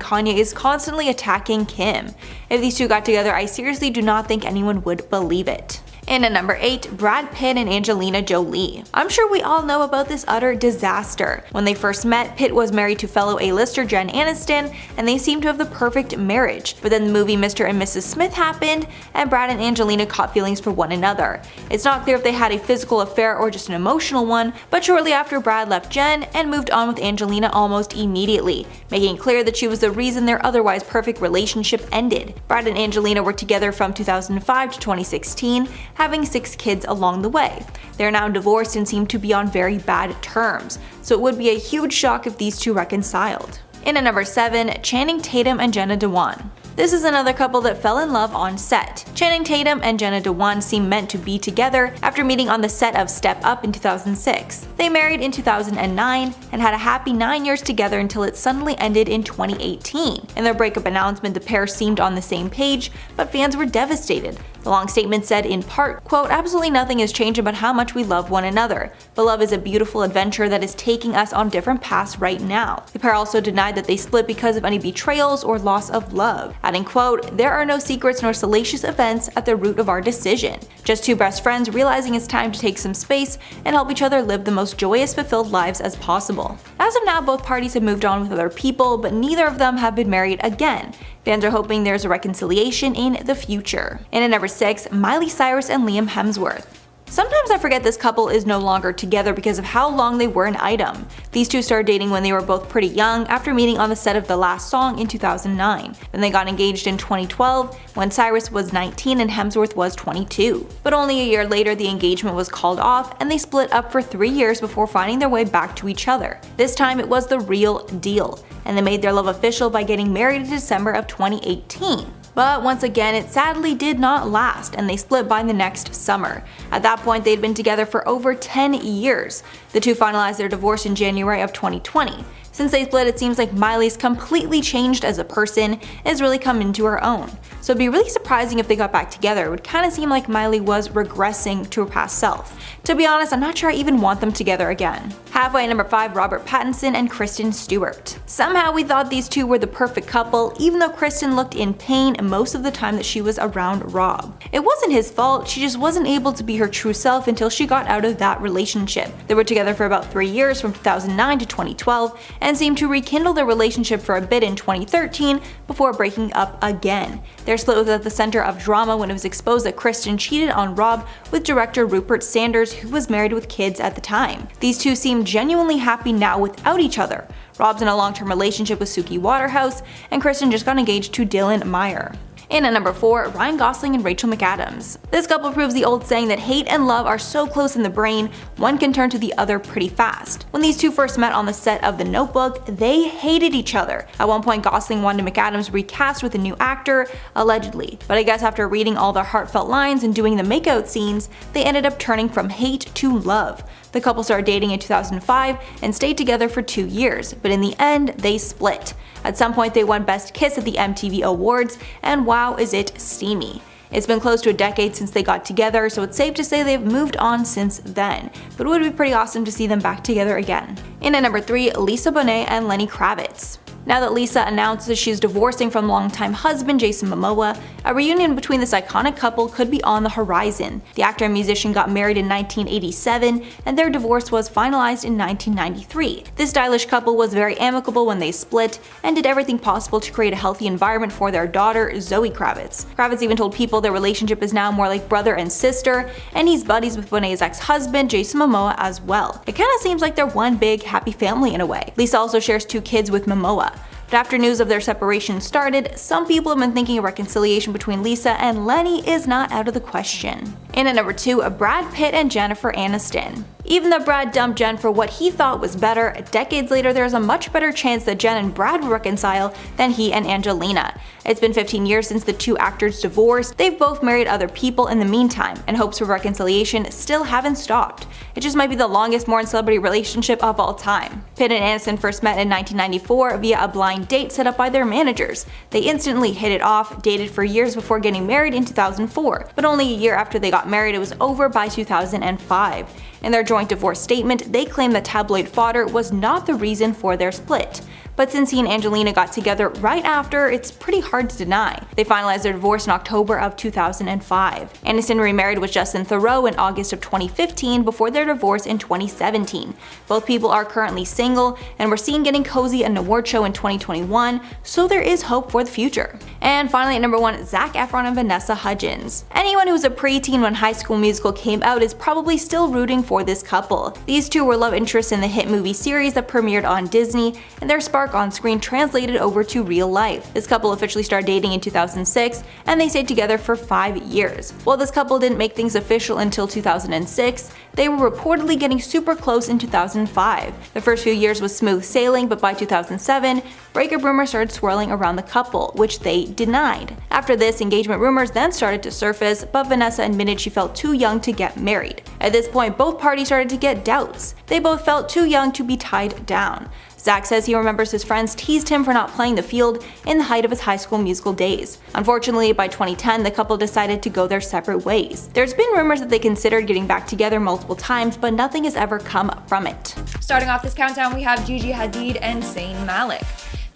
Kanye is constantly attacking Kim. If these two got together, I seriously do not think anyone would believe it. And at number 8, Brad Pitt and Angelina Jolie. I'm sure we all know about this utter disaster. When they first met, Pitt was married to fellow A-lister Jen Aniston, and they seemed to have the perfect marriage. But then the movie Mr. and Mrs. Smith happened, and Brad and Angelina caught feelings for one another. It's not clear if they had a physical affair or just an emotional one, but shortly after Brad left Jen and moved on with Angelina almost immediately, making it clear that she was the reason their otherwise perfect relationship ended. Brad and Angelina were together from 2005 to 2016, having 6 kids along the way. They are now divorced and seem to be on very bad terms, so it would be a huge shock if these two reconciled. In at number 7, Channing Tatum and Jenna Dewan. This is another couple that fell in love on set. Channing Tatum and Jenna Dewan seem meant to be together after meeting on the set of Step Up in 2006. They married in 2009 and had a happy 9 years together until it suddenly ended in 2018. In their breakup announcement, the pair seemed on the same page, but fans were devastated. The long statement said in part, quote, "Absolutely nothing has changed about how much we love one another, but love is a beautiful adventure that is taking us on different paths right now." The pair also denied that they split because of any betrayals or loss of love, adding, quote, "There are no secrets nor salacious events at the root of our decision. Just 2 best friends realizing it's time to take some space and help each other live the most joyous, fulfilled lives as possible." As of now, both parties have moved on with other people, but neither of them have been married again. Fans are hoping there's a reconciliation in the future. And at number 6, Miley Cyrus and Liam Hemsworth. Sometimes I forget this couple is no longer together because of how long they were an item. These two started dating when they were both pretty young after meeting on the set of The Last Song in 2009. Then they got engaged in 2012 when Cyrus was 19 and Hemsworth was 22. But only a year later the engagement was called off and they split up for 3 years before finding their way back to each other. This time it was the real deal, and they made their love official by getting married in December of 2018. But once again, it sadly did not last, and they split by the next summer. At that point, they'd been together for over 10 years. The two finalized their divorce in January of 2020. Since they split, it seems like Miley's completely changed as a person and has really come into her own. So it'd be really surprising if they got back together. It would kind of seem like Miley was regressing to her past self. To be honest, I'm not sure I even want them together again. Halfway at number 5, Robert Pattinson and Kristen Stewart. Somehow we thought these two were the perfect couple, even though Kristen looked in pain most of the time that she was around Rob. It wasn't his fault, she just wasn't able to be her true self until she got out of that relationship. They were together for about 3 years from 2009 to 2012 and seemed to rekindle their relationship for a bit in 2013 before breaking up again. Their split was at the center of drama when it was exposed that Kristen cheated on Rob with director Rupert Sanders, who was married with kids at the time. These two seem genuinely happy now without each other. Rob's in a long-term relationship with Suki Waterhouse, and Kristen just got engaged to Dylan Meyer. And at number 4, Ryan Gosling and Rachel McAdams. This couple proves the old saying that hate and love are so close in the brain, one can turn to the other pretty fast. When these two first met on the set of The Notebook, Notebook, they hated each other. At one point, Gosling wanted McAdams recast with a new actor, allegedly. But I guess after reading all their heartfelt lines and doing the makeout scenes, they ended up turning from hate to love. The couple started dating in 2005 and stayed together for 2 years, but in the end, they split. At some point, they won Best Kiss at the MTV Awards, and wow, is it steamy. It's been close to a decade since they got together, so it's safe to say they've moved on since then, but it would be pretty awesome to see them back together again. In at number 3, Lisa Bonet and Lenny Kravitz. Now that Lisa announced that she's divorcing from longtime husband Jason Momoa, a reunion between this iconic couple could be on the horizon. The actor and musician got married in 1987, and their divorce was finalized in 1993. This stylish couple was very amicable when they split, and did everything possible to create a healthy environment for their daughter, Zoe Kravitz. Kravitz even told People their relationship is now more like brother and sister, and he's buddies with Bonet's ex-husband, Jason Momoa, as well. It kinda seems like they're one big happy family in a way. Lisa also shares 2 kids with Momoa. But after news of their separation started, some people have been thinking a reconciliation between Lisa and Lenny is not out of the question. In at number 2, Brad Pitt and Jennifer Aniston. Even though Brad dumped Jen for what he thought was better, decades later there's a much better chance that Jen and Brad will reconcile than he and Angelina. It's been 15 years since the 2 actors divorced. They've both married other people in the meantime, and hopes for reconciliation still haven't stopped. It just might be the longest mourn celebrity relationship of all time. Pitt and Aniston first met in 1994 via a blind date set up by their managers. They instantly hit it off, dated for years before getting married in 2004, but only a year after they got married it was over by 2005. In their joint divorce statement, they claim that tabloid fodder was not the reason for their split. But since he and Angelina got together right after, it's pretty hard to deny. They finalized their divorce in October of 2005. Aniston remarried with Justin Theroux in August of 2015 before their divorce in 2017. Both people are currently single, and we're seen getting cozy at an award show in 2021, so there is hope for the future. And finally at number 1, Zac Efron and Vanessa Hudgens. Anyone who was a preteen when High School Musical came out is probably still rooting for this couple. These two were love interests in the hit movie series that premiered on Disney, and their spark on screen translated over to real life. This couple officially started dating in 2006, and they stayed together for 5 years. While this couple didn't make things official until 2006, they were reportedly getting super close in 2005. The first few years was smooth sailing, but by 2007, breakup rumors started swirling around the couple, which they denied. After this, engagement rumors then started to surface, but Vanessa admitted she felt too young to get married. At this point, both parties started to get doubts. They both felt too young to be tied down. Zac says he remembers his friends teased him for not playing the field in the height of his High School Musical days. Unfortunately, by 2010, the couple decided to go their separate ways. There's been rumors that they considered getting back together multiple times, but nothing has ever come from it. Starting off this countdown, we have Gigi Hadid and Zayn Malik.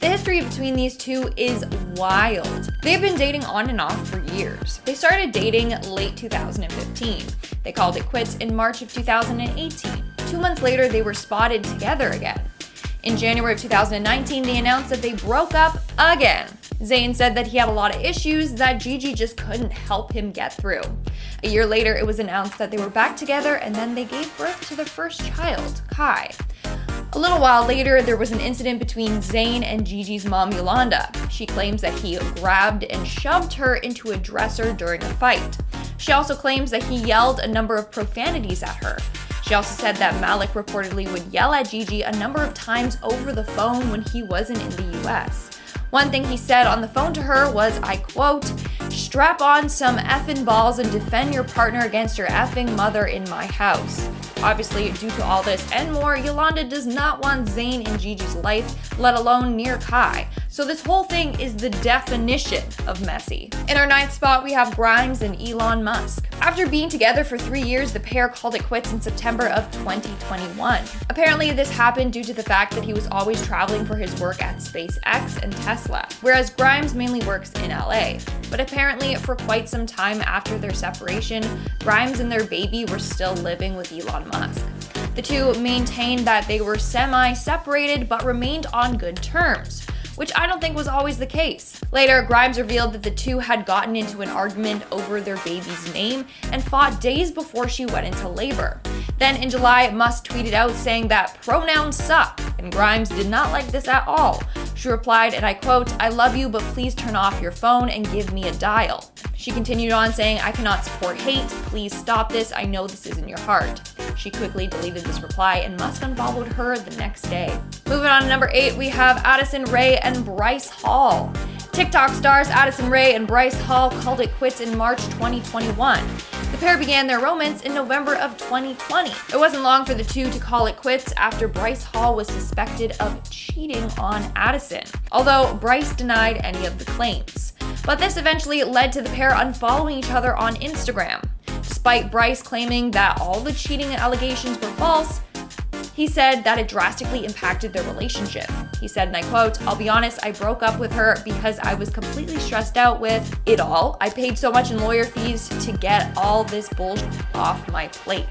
The history between these two is wild. They've been dating on and off for years. They started dating late 2015. They called it quits in March of 2018. 2 months later, they were spotted together again. In January of 2019, they announced that they broke up again. Zayn said that he had a lot of issues that Gigi just couldn't help him get through. A year later, it was announced that they were back together, and then they gave birth to their first child, Kai. A little while later, there was an incident between Zayn and Gigi's mom, Yolanda. She claims that he grabbed and shoved her into a dresser during a fight. She also claims that he yelled a number of profanities at her. She also said that Malik reportedly would yell at Gigi a number of times over the phone when he wasn't in the US. One thing he said on the phone to her was, I quote, "Strap on some effing balls and defend your partner against your effing mother in my house." Obviously, due to all this and more, Yolanda does not want Zayn in Gigi's life, let alone near Kai. So this whole thing is the definition of messy. In our 9th spot, we have Grimes and Elon Musk. After being together for 3 years, the pair called it quits in September of 2021. Apparently, this happened due to the fact that he was always traveling for his work at SpaceX and Tesla, whereas Grimes mainly works in LA. But apparently, for quite some time after their separation, Grimes and their baby were still living with Elon Musk. The two maintained that they were semi-separated but remained on good terms, which I don't think was always the case. Later, Grimes revealed that the two had gotten into an argument over their baby's name and fought days before she went into labor. Then in July, Musk tweeted out saying that pronouns suck, and Grimes did not like this at all. She replied, and I quote, "I love you, but please turn off your phone and give me a dial." She continued on saying, "I cannot support hate. Please stop this. I know this isn't your heart." She quickly deleted this reply, and Musk unfollowed her the next day. Moving on to number 8, we have Addison Rae and Bryce Hall. TikTok stars Addison Rae and Bryce Hall called it quits in March 2021. The pair began their romance in November of 2020. It wasn't long for the two to call it quits after Bryce Hall was suspected of cheating on Addison, although Bryce denied any of the claims. But this eventually led to the pair unfollowing each other on Instagram. Despite Bryce claiming that all the cheating allegations were false, he said that it drastically impacted their relationship. He said, and I quote, "I'll be honest, I broke up with her because I was completely stressed out with it all. I paid so much in lawyer fees to get all this bullshit off my plate."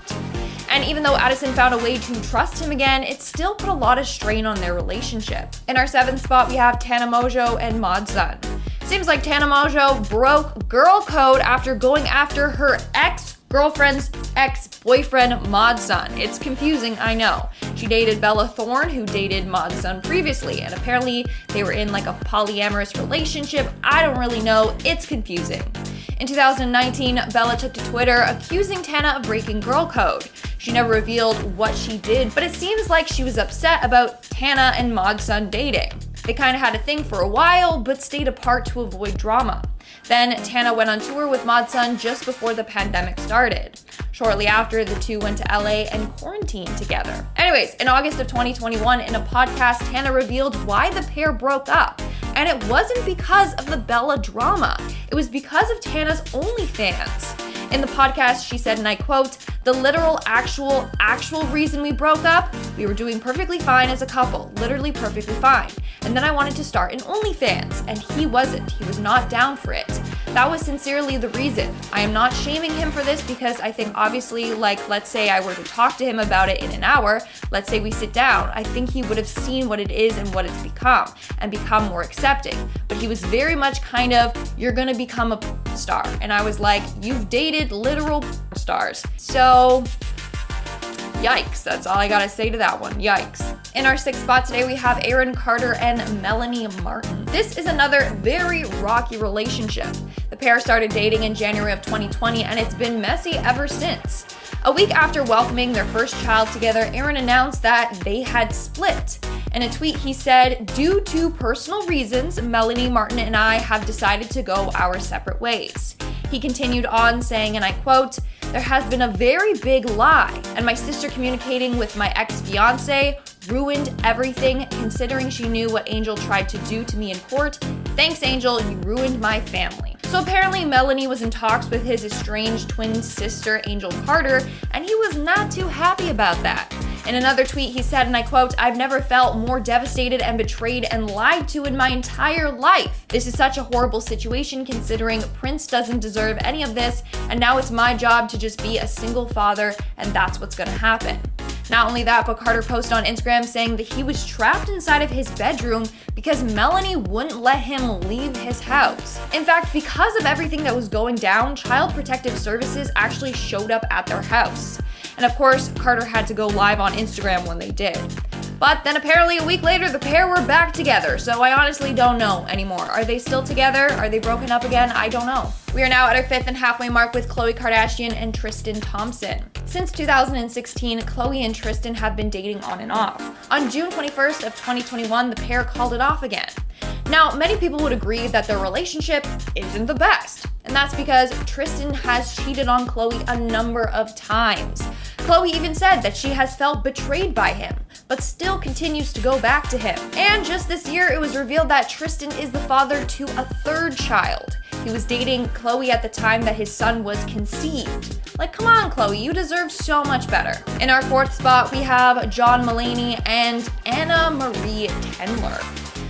And even though Addison found a way to trust him again, it still put a lot of strain on their relationship. In our 7th spot, we have Tana Mongeau and Modson. Seems like Tana Mongeau broke girl code after going after her ex-girlfriend's ex-boyfriend Modson. It's confusing, I know. She dated Bella Thorne, who dated Modson previously, and apparently they were in like a polyamorous relationship. I don't really know, it's confusing. In 2019, Bella took to Twitter accusing Tana of breaking girl code. She never revealed what she did, but it seems like she was upset about Tana and Modson dating. They kind of had a thing for a while, but stayed apart to avoid drama. Then Tana went on tour with Modson just before the pandemic started. Shortly after, the two went to LA and quarantined together. Anyways, in August of 2021, in a podcast, Tana revealed why the pair broke up. And it wasn't because of the Bella drama. It was because of Tana's OnlyFans. In the podcast, she said, and I quote, "The literal, actual reason we broke up, we were doing perfectly fine as a couple, literally perfectly fine. And then I wanted to start an OnlyFans, and he wasn't. He was not down for it. That was sincerely the reason. I am not shaming him for this because I think obviously, like, let's say I were to talk to him about it in an hour, let's say we sit down, I think he would have seen what it is and what it's become, and become more accepting. But he was very much kind of, you're gonna become a star." And I was like, you've dated literal stars. So, yikes, that's all I gotta say to that one, yikes. In our 6th spot today, we have Aaron Carter and Melanie Martin. This is another very rocky relationship. The pair started dating in January of 2020, and it's been messy ever since. A week after welcoming their first child together, Aaron announced that they had split. In a tweet, he said, "Due to personal reasons, Melanie Martin and I have decided to go our separate ways." He continued on saying, and I quote, "There has been a very big lie, and my sister communicating with my ex-fiance ruined everything, considering she knew what Angel tried to do to me in court. Thanks, Angel, you ruined my family." So apparently Melanie was in talks with his estranged twin sister, Angel Carter, and he was not too happy about that. In another tweet, he said, and I quote, "I've never felt more devastated and betrayed and lied to in my entire life. This is such a horrible situation considering Prince doesn't deserve any of this, and now it's my job to just be a single father, and that's what's gonna happen." Not only that, but Carter posted on Instagram saying that he was trapped inside of his bedroom because Melanie wouldn't let him leave his house. In fact, because of everything that was going down, Child Protective Services actually showed up at their house. And of course, Carter had to go live on Instagram when they did. But then apparently a week later, the pair were back together, so I honestly don't know anymore. Are they still together? Are they broken up again? I don't know. We are now at our 5th and halfway mark with Khloe Kardashian and Tristan Thompson. Since 2016, Khloe and Tristan have been dating on and off. On June 21st of 2021, the pair called it off again. Now, many people would agree that their relationship isn't the best, and that's because Tristan has cheated on Khloe a number of times. Khloe even said that she has felt betrayed by him, but still continues to go back to him. And just this year, it was revealed that Tristan is the father to a 3rd child. He was dating Khloe at the time that his son was conceived. Like, come on, Khloe, you deserve so much better. In our 4th spot, we have John Mulaney and Anna Marie Tendler.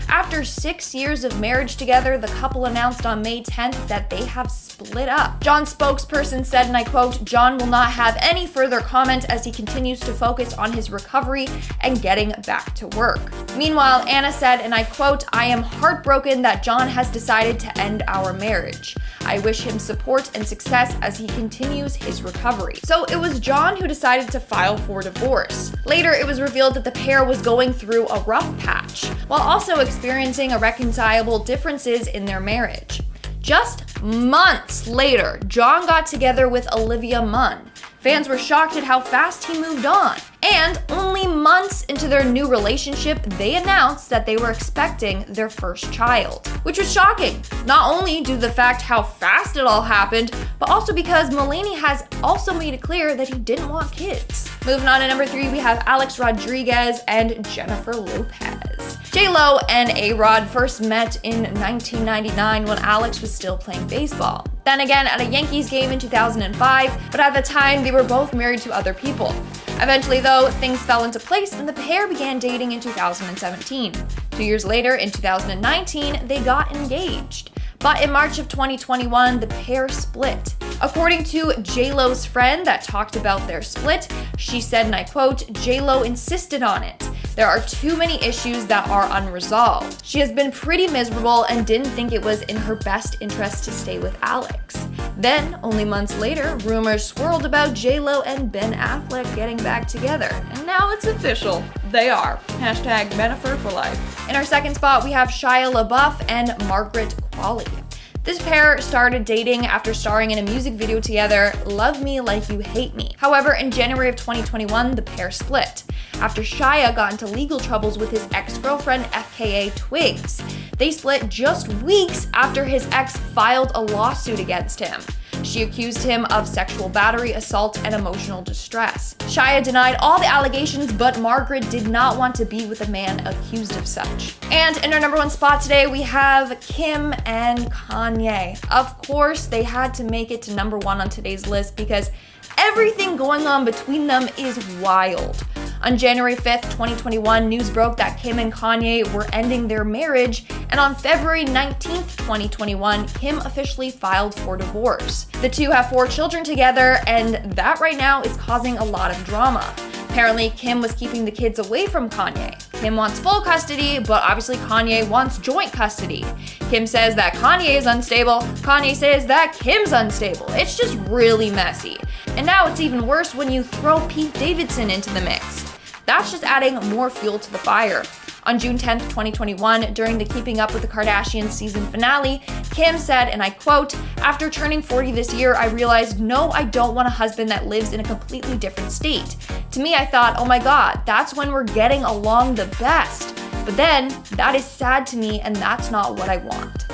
After 6 years of marriage together, the couple announced on May 10th that they have split up. John's spokesperson said, and I quote, "John will not have any further comment as he continues to focus on his recovery and getting back to work." Meanwhile, Anna said, and I quote, "I am heartbroken that John has decided to end our marriage. I wish him support and success as he continues his recovery." So it was John who decided to file for divorce. Later, it was revealed that the pair was going through a rough patch, while also experiencing irreconcilable differences in their marriage. Just months later, John got together with Olivia Munn. Fans were shocked at how fast he moved on. And only months into their new relationship, they announced that they were expecting their first child, which was shocking. Not only due to the fact how fast it all happened, but also because Mulaney has also made it clear that he didn't want kids. Moving on to number 3, we have Alex Rodriguez and Jennifer Lopez. J-Lo and A-Rod first met in 1999 when Alex was still playing baseball. Then again at a Yankees game in 2005, but at the time they were both married to other people. Eventually though, things fell into place and the pair began dating in 2017. 2 years later, in 2019, they got engaged. But in March of 2021, the pair split. According to J-Lo's friend that talked about their split, she said, and I quote, "J-Lo insisted on it. There are too many issues that are unresolved. She has been pretty miserable and didn't think it was in her best interest to stay with Alex." Then, only months later, rumors swirled about J-Lo and Ben Affleck getting back together. And now it's official. They are. Hashtag Bennifer for life. In our second spot, we have Shia LaBeouf and Margaret Qualley. This pair started dating after starring in a music video together, Love Me Like You Hate Me. However, in January of 2021, the pair split after Shia got into legal troubles with his ex-girlfriend FKA Twigs. They split just weeks after his ex filed a lawsuit against him. She accused him of sexual battery, assault, and emotional distress. Shia denied all the allegations, but Margaret did not want to be with a man accused of such. And in our number 1 spot today, we have Kim and Kanye. Of course, they had to make it to number 1 on today's list because everything going on between them is wild. On January 5th, 2021, news broke that Kim and Kanye were ending their marriage, and on February 19th, 2021, Kim officially filed for divorce. The two have 4 children together, and that right now is causing a lot of drama. Apparently, Kim was keeping the kids away from Kanye. Kim wants full custody, but obviously Kanye wants joint custody. Kim says that Kanye is unstable, Kanye says that Kim's unstable. It's just really messy. And now it's even worse when you throw Pete Davidson into the mix. That's just adding more fuel to the fire. On June 10th, 2021, during the Keeping Up with the Kardashians season finale, Kim said, and I quote, "After turning 40 this year, I realized, no, I don't want a husband that lives in a completely different state. To me, I thought, oh my God, that's when we're getting along the best. But then, that is sad to me, and that's not what I want."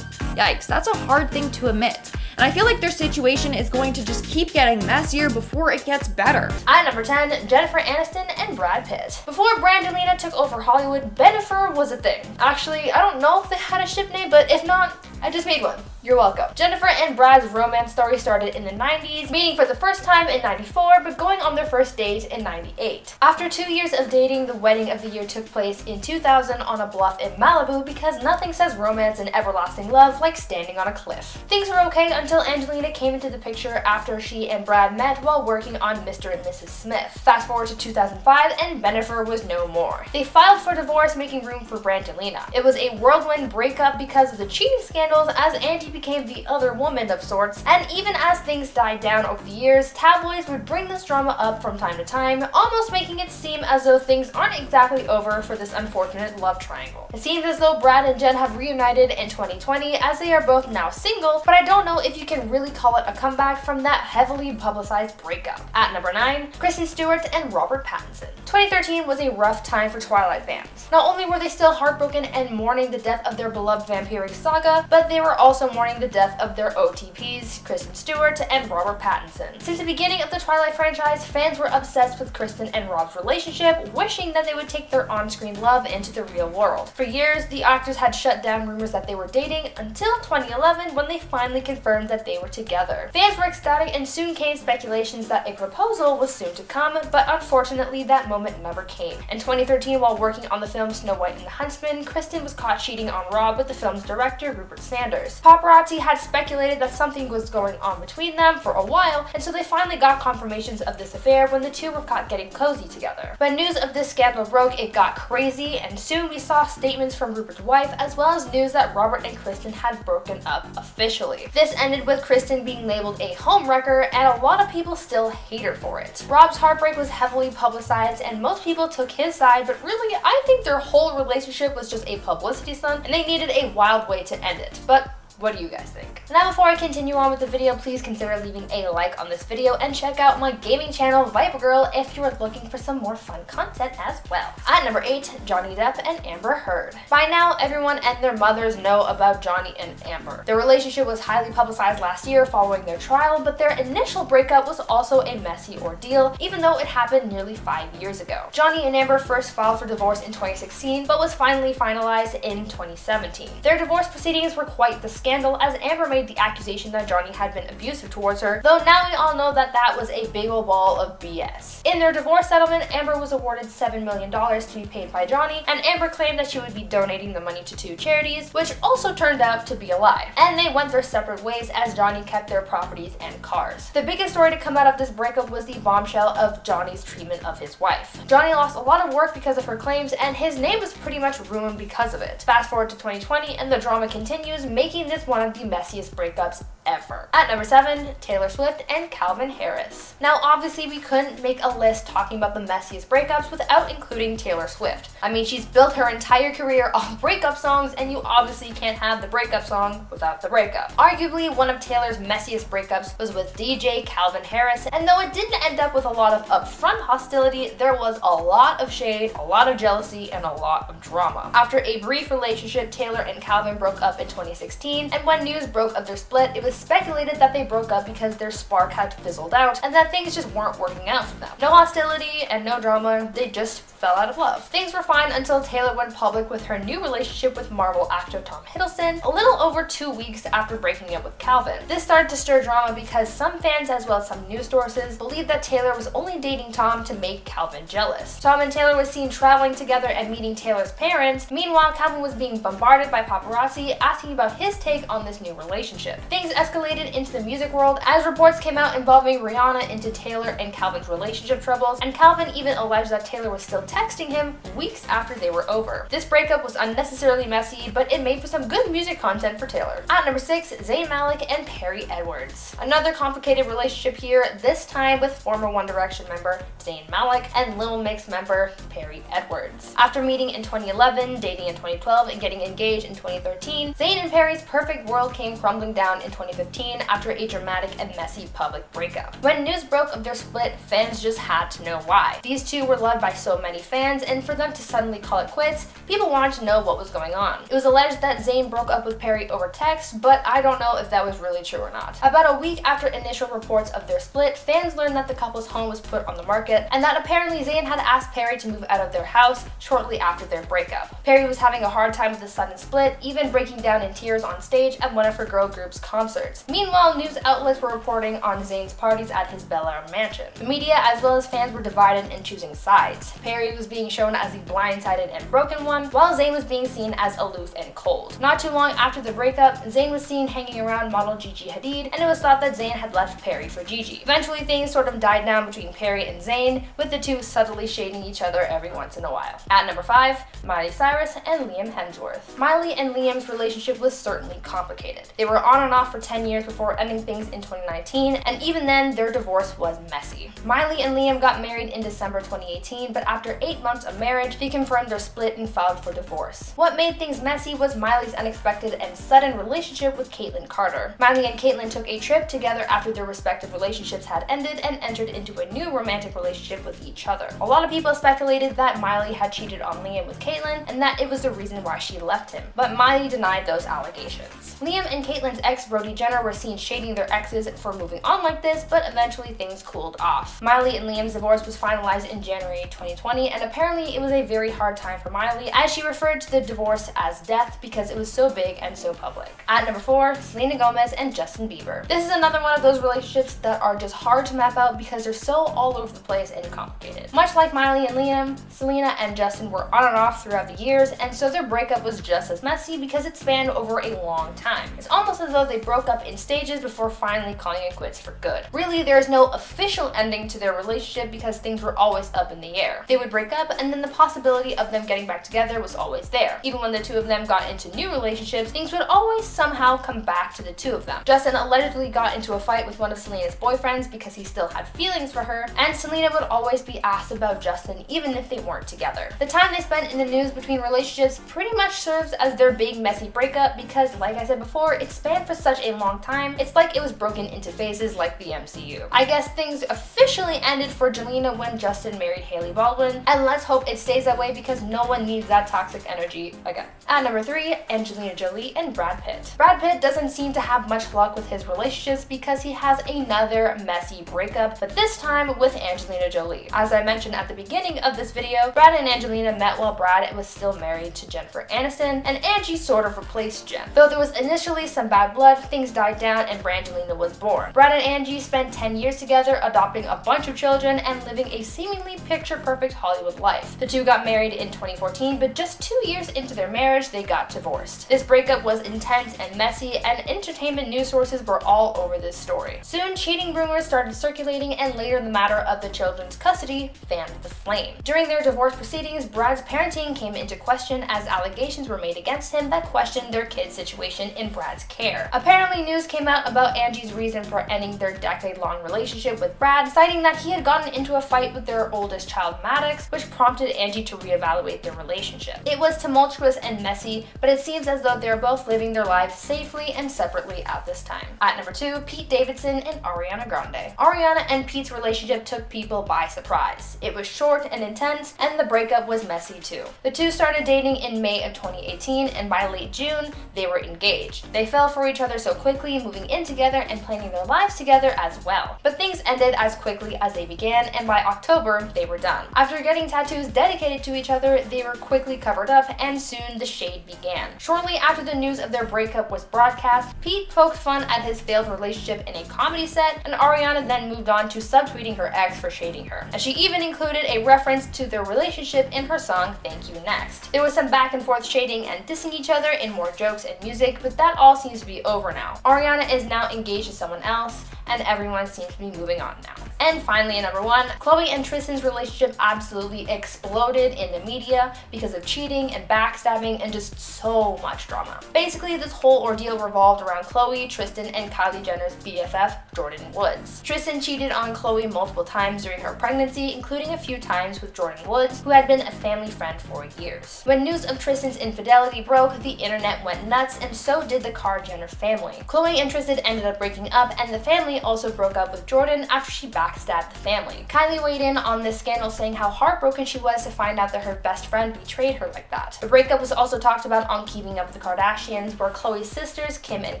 Yikes, that's a hard thing to admit. And I feel like their situation is going to just keep getting messier before it gets better. At number 10, Jennifer Aniston and Brad Pitt. Before Brangelina took over Hollywood, Bennifer was a thing. Actually, I don't know if they had a ship name, but if not, I just made one. You're welcome. Jennifer and Brad's romance story started in the 90s, meeting for the first time in 94, but going on their first date in 98. After 2 years of dating, the wedding of the year took place in 2000 on a bluff in Malibu because nothing says romance and everlasting love like standing on a cliff. Things were okay until Angelina came into the picture after she and Brad met while working on Mr. and Mrs. Smith. Fast forward to 2005 and Bennifer was no more. They filed for divorce, making room for Brangelina. It was a whirlwind breakup because of the cheating scandals as Angie became the other woman of sorts, and even as things died down over the years, tabloids would bring this drama up from time to time, almost making it seem as though things aren't exactly over for this unfortunate love triangle. It seems as though Brad and Jen have reunited in 2020 as they are both now single, but I don't know if you can really call it a comeback from that heavily publicized breakup. At number 9, Kristen Stewart and Robert Pattinson. 2013 was a rough time for Twilight fans. Not only were they still heartbroken and mourning the death of their beloved vampiric saga, but they were also mourning the death of their OTPs, Kristen Stewart and Robert Pattinson. Since the beginning of the Twilight franchise, fans were obsessed with Kristen and Rob's relationship, wishing that they would take their on-screen love into the real world. For years, the actors had shut down rumors that they were dating until 2011 when they finally confirmed that they were together. Fans were ecstatic and soon came speculations that a proposal was soon to come, but unfortunately that moment never came. In 2013, while working on the film Snow White and the Huntsman, Kristen was caught cheating on Rob with the film's director, Rupert Sanders. Paparazzi had speculated that something was going on between them for a while, and so they finally got confirmations of this affair when the two were caught getting cozy together. When news of this scandal broke, it got crazy, and soon we saw statements from Rupert's wife, as well as news that Robert and Kristen had broken up officially. This ended with Kristen being labeled a homewrecker, and a lot of people still hate her for it. Rob's heartbreak was heavily publicized, and most people took his side, but really, I think their whole relationship was just a publicity stunt, and they needed a wild way to end it. But What do you guys think? Now before I continue on with the video, please consider leaving a like on this video and check out my gaming channel Viper Girl if you are looking for some more fun content as well. At number 8, Johnny Depp and Amber Heard. By now, everyone and their mothers know about Johnny and Amber. Their relationship was highly publicized last year following their trial, but their initial breakup was also a messy ordeal, even though it happened nearly 5 years ago. Johnny and Amber first filed for divorce in 2016, but was finally finalized in 2017. Their divorce proceedings were quite the scandal, as Amber made the accusation that Johnny had been abusive towards her, though now we all know that that was a big ol' ball of BS. In their divorce settlement, Amber was awarded $7 million to be paid by Johnny, and Amber claimed that she would be donating the money to 2 charities, which also turned out to be a lie. And they went their separate ways as Johnny kept their properties and cars. The biggest story to come out of this breakup was the bombshell of Johnny's treatment of his wife. Johnny lost a lot of work because of her claims, and his name was pretty much ruined because of it. Fast forward to 2020, and the drama continues, making this one of the messiest breakups ever. At number 7, Taylor Swift and Calvin Harris. Now obviously we couldn't make a list talking about the messiest breakups without including Taylor Swift. I mean, she's built her entire career on breakup songs, and you obviously can't have the breakup song without the breakup. Arguably, one of Taylor's messiest breakups was with DJ Calvin Harris, and though it didn't end up with a lot of upfront hostility, there was a lot of shade, a lot of jealousy, and a lot of drama. After a brief relationship, Taylor and Calvin broke up in 2016, and when news broke of their split, it was speculated that they broke up because their spark had fizzled out and that things just weren't working out for them. No hostility and no drama, they just fell out of love. Things were fine until Taylor went public with her new relationship with Marvel actor Tom Hiddleston a little over 2 weeks after breaking up with Calvin. This started to stir drama because some fans as well as some news sources believed that Taylor was only dating Tom to make Calvin jealous. Tom and Taylor was seen traveling together and meeting Taylor's parents. Meanwhile, Calvin was being bombarded by paparazzi asking about his take on this new relationship. Things escalated into the music world as reports came out involving Rihanna into Taylor and Calvin's relationship troubles, and Calvin even alleged that Taylor was still texting him weeks after they were over. This breakup was unnecessarily messy, but it made for some good music content for Taylor. At number 6, Zayn Malik and Perry Edwards. Another complicated relationship here, this time with former One Direction member Zayn Malik and Little Mix member Perry Edwards. After meeting in 2011, dating in 2012, and getting engaged in 2013, Zayn and Perry's perfect world came crumbling down in 2015 after a dramatic and messy public breakup. When news broke of their split, fans just had to know why. These two were loved by so many fans, and for them to suddenly call it quits, people wanted to know what was going on. It was alleged that Zayn broke up with Perry over text, but I don't know if that was really true or not. About a week after initial reports of their split, fans learned that the couple's home was put on the market, and that apparently Zayn had asked Perry to move out of their house shortly after their breakup. Perry was having a hard time with the sudden split, even breaking down in tears on stage at one of her girl group's concerts. Meanwhile, news outlets were reporting on Zayn's parties at his Bel Air mansion. The media as well as fans were divided and choosing sides. Perry was being shown as the blindsided and broken one, while Zayn was being seen as aloof and cold. Not too long after the breakup, Zayn was seen hanging around model Gigi Hadid, and it was thought that Zayn had left Perry for Gigi. Eventually, things sort of died down between Perry and Zayn, with the two subtly shading each other every once in a while. At number 5, Miley Cyrus and Liam Hemsworth. Miley and Liam's relationship was certainly complicated. They were on and off for 10 years before ending things in 2019, and even then, their divorce was messy. Miley and Liam got married in December 2018, but after 8 months of marriage, they confirmed their split and filed for divorce. What made things messy was Miley's unexpected and sudden relationship with Caitlyn Carter. Miley and Caitlyn took a trip together after their respective relationships had ended and entered into a new romantic relationship with each other. A lot of people speculated that Miley had cheated on Liam with Caitlyn and that it was the reason why she left him, but Miley denied those allegations. Liam and Caitlyn's ex Brody Jenner were seen shading their exes for moving on like this, but eventually things cooled off. Miley and Liam's divorce was finalized in January 2020, and apparently it was a very hard time for Miley, as she referred to the divorce as death because it was so big and so public. At number 4, Selena Gomez and Justin Bieber. This is another one of those relationships that are just hard to map out because they're so all over the place and complicated. Much like Miley and Liam, Selena and Justin were on and off throughout the years, and so their breakup was just as messy because it spanned over a long time. It's almost as though they broke up in stages before finally calling it quits for good. Really, there is no official ending to their relationship because things were always up in the air. They would breakup, and then the possibility of them getting back together was always there. Even when the two of them got into new relationships, things would always somehow come back to the two of them. Justin allegedly got into a fight with one of Selena's boyfriends because he still had feelings for her, and Selena would always be asked about Justin even if they weren't together. The time they spent in the news between relationships pretty much serves as their big messy breakup because, like I said before, it spanned for such a long time, it's like it was broken into phases like the MCU. I guess things officially ended for Jelena when Justin married Hailey Baldwin, and let's hope it stays that way because no one needs that toxic energy again. At number 3, Angelina Jolie and Brad Pitt. Brad Pitt doesn't seem to have much luck with his relationships because he has another messy breakup, but this time with Angelina Jolie. As I mentioned at the beginning of this video, Brad and Angelina met while Brad was still married to Jennifer Aniston, and Angie sort of replaced Jen. Though there was initially some bad blood, things died down and Brangelina was born. Brad and Angie spent 10 years together, adopting a bunch of children and living a seemingly picture-perfect Hollywood life. The two got married in 2014, but just 2 years into their marriage, they got divorced. This breakup was intense and messy, and entertainment news sources were all over this story. Soon, cheating rumors started circulating, and later the matter of the children's custody fanned the flame. During their divorce proceedings, Brad's parenting came into question as allegations were made against him that questioned their kid's situation in Brad's care. Apparently, news came out about Angie's reason for ending their decade-long relationship with Brad, citing that he had gotten into a fight with their oldest child, Maddox, which prompted Angie to reevaluate their relationship. It was tumultuous and messy, but it seems as though they're both living their lives safely and separately at this time. At number 2, Pete Davidson and Ariana Grande. Ariana and Pete's relationship took people by surprise. It was short and intense, and the breakup was messy too. The two started dating in May of 2018, and by late June, they were engaged. They fell for each other so quickly, moving in together and planning their lives together as well. But things ended as quickly as they began, and by October, they were done. After getting tattoos dedicated to each other, they were quickly covered up, and soon the shade began. Shortly after the news of their breakup was broadcast, Pete poked fun at his failed relationship in a comedy set, and Ariana then moved on to subtweeting her ex for shading her. And she even included a reference to their relationship in her song Thank You Next. There was some back and forth shading and dissing each other in more jokes and music, but that all seems to be over now. Ariana is now engaged to someone else, and everyone seems to be moving on now. And finally, at number 1, Khloe and Tristan's relationship absolutely exploded in the media because of cheating and backstabbing and just so much drama. Basically, this whole ordeal revolved around Khloe, Tristan, and Kylie Jenner's BFF, Jordyn Woods. Tristan cheated on Khloe multiple times during her pregnancy, including a few times with Jordyn Woods, who had been a family friend for years. When news of Tristan's infidelity broke, the internet went nuts, and so did the Jenner family. Khloe and Tristan ended up breaking up, and the family also broke up with Jordyn after she backstabbed the family. Kylie weighed in on this scandal, saying how heartbroken she was to find out that her best friend betrayed her like that. The breakup was also talked about on Keeping Up with the Kardashians, where Khloe's sisters, Kim and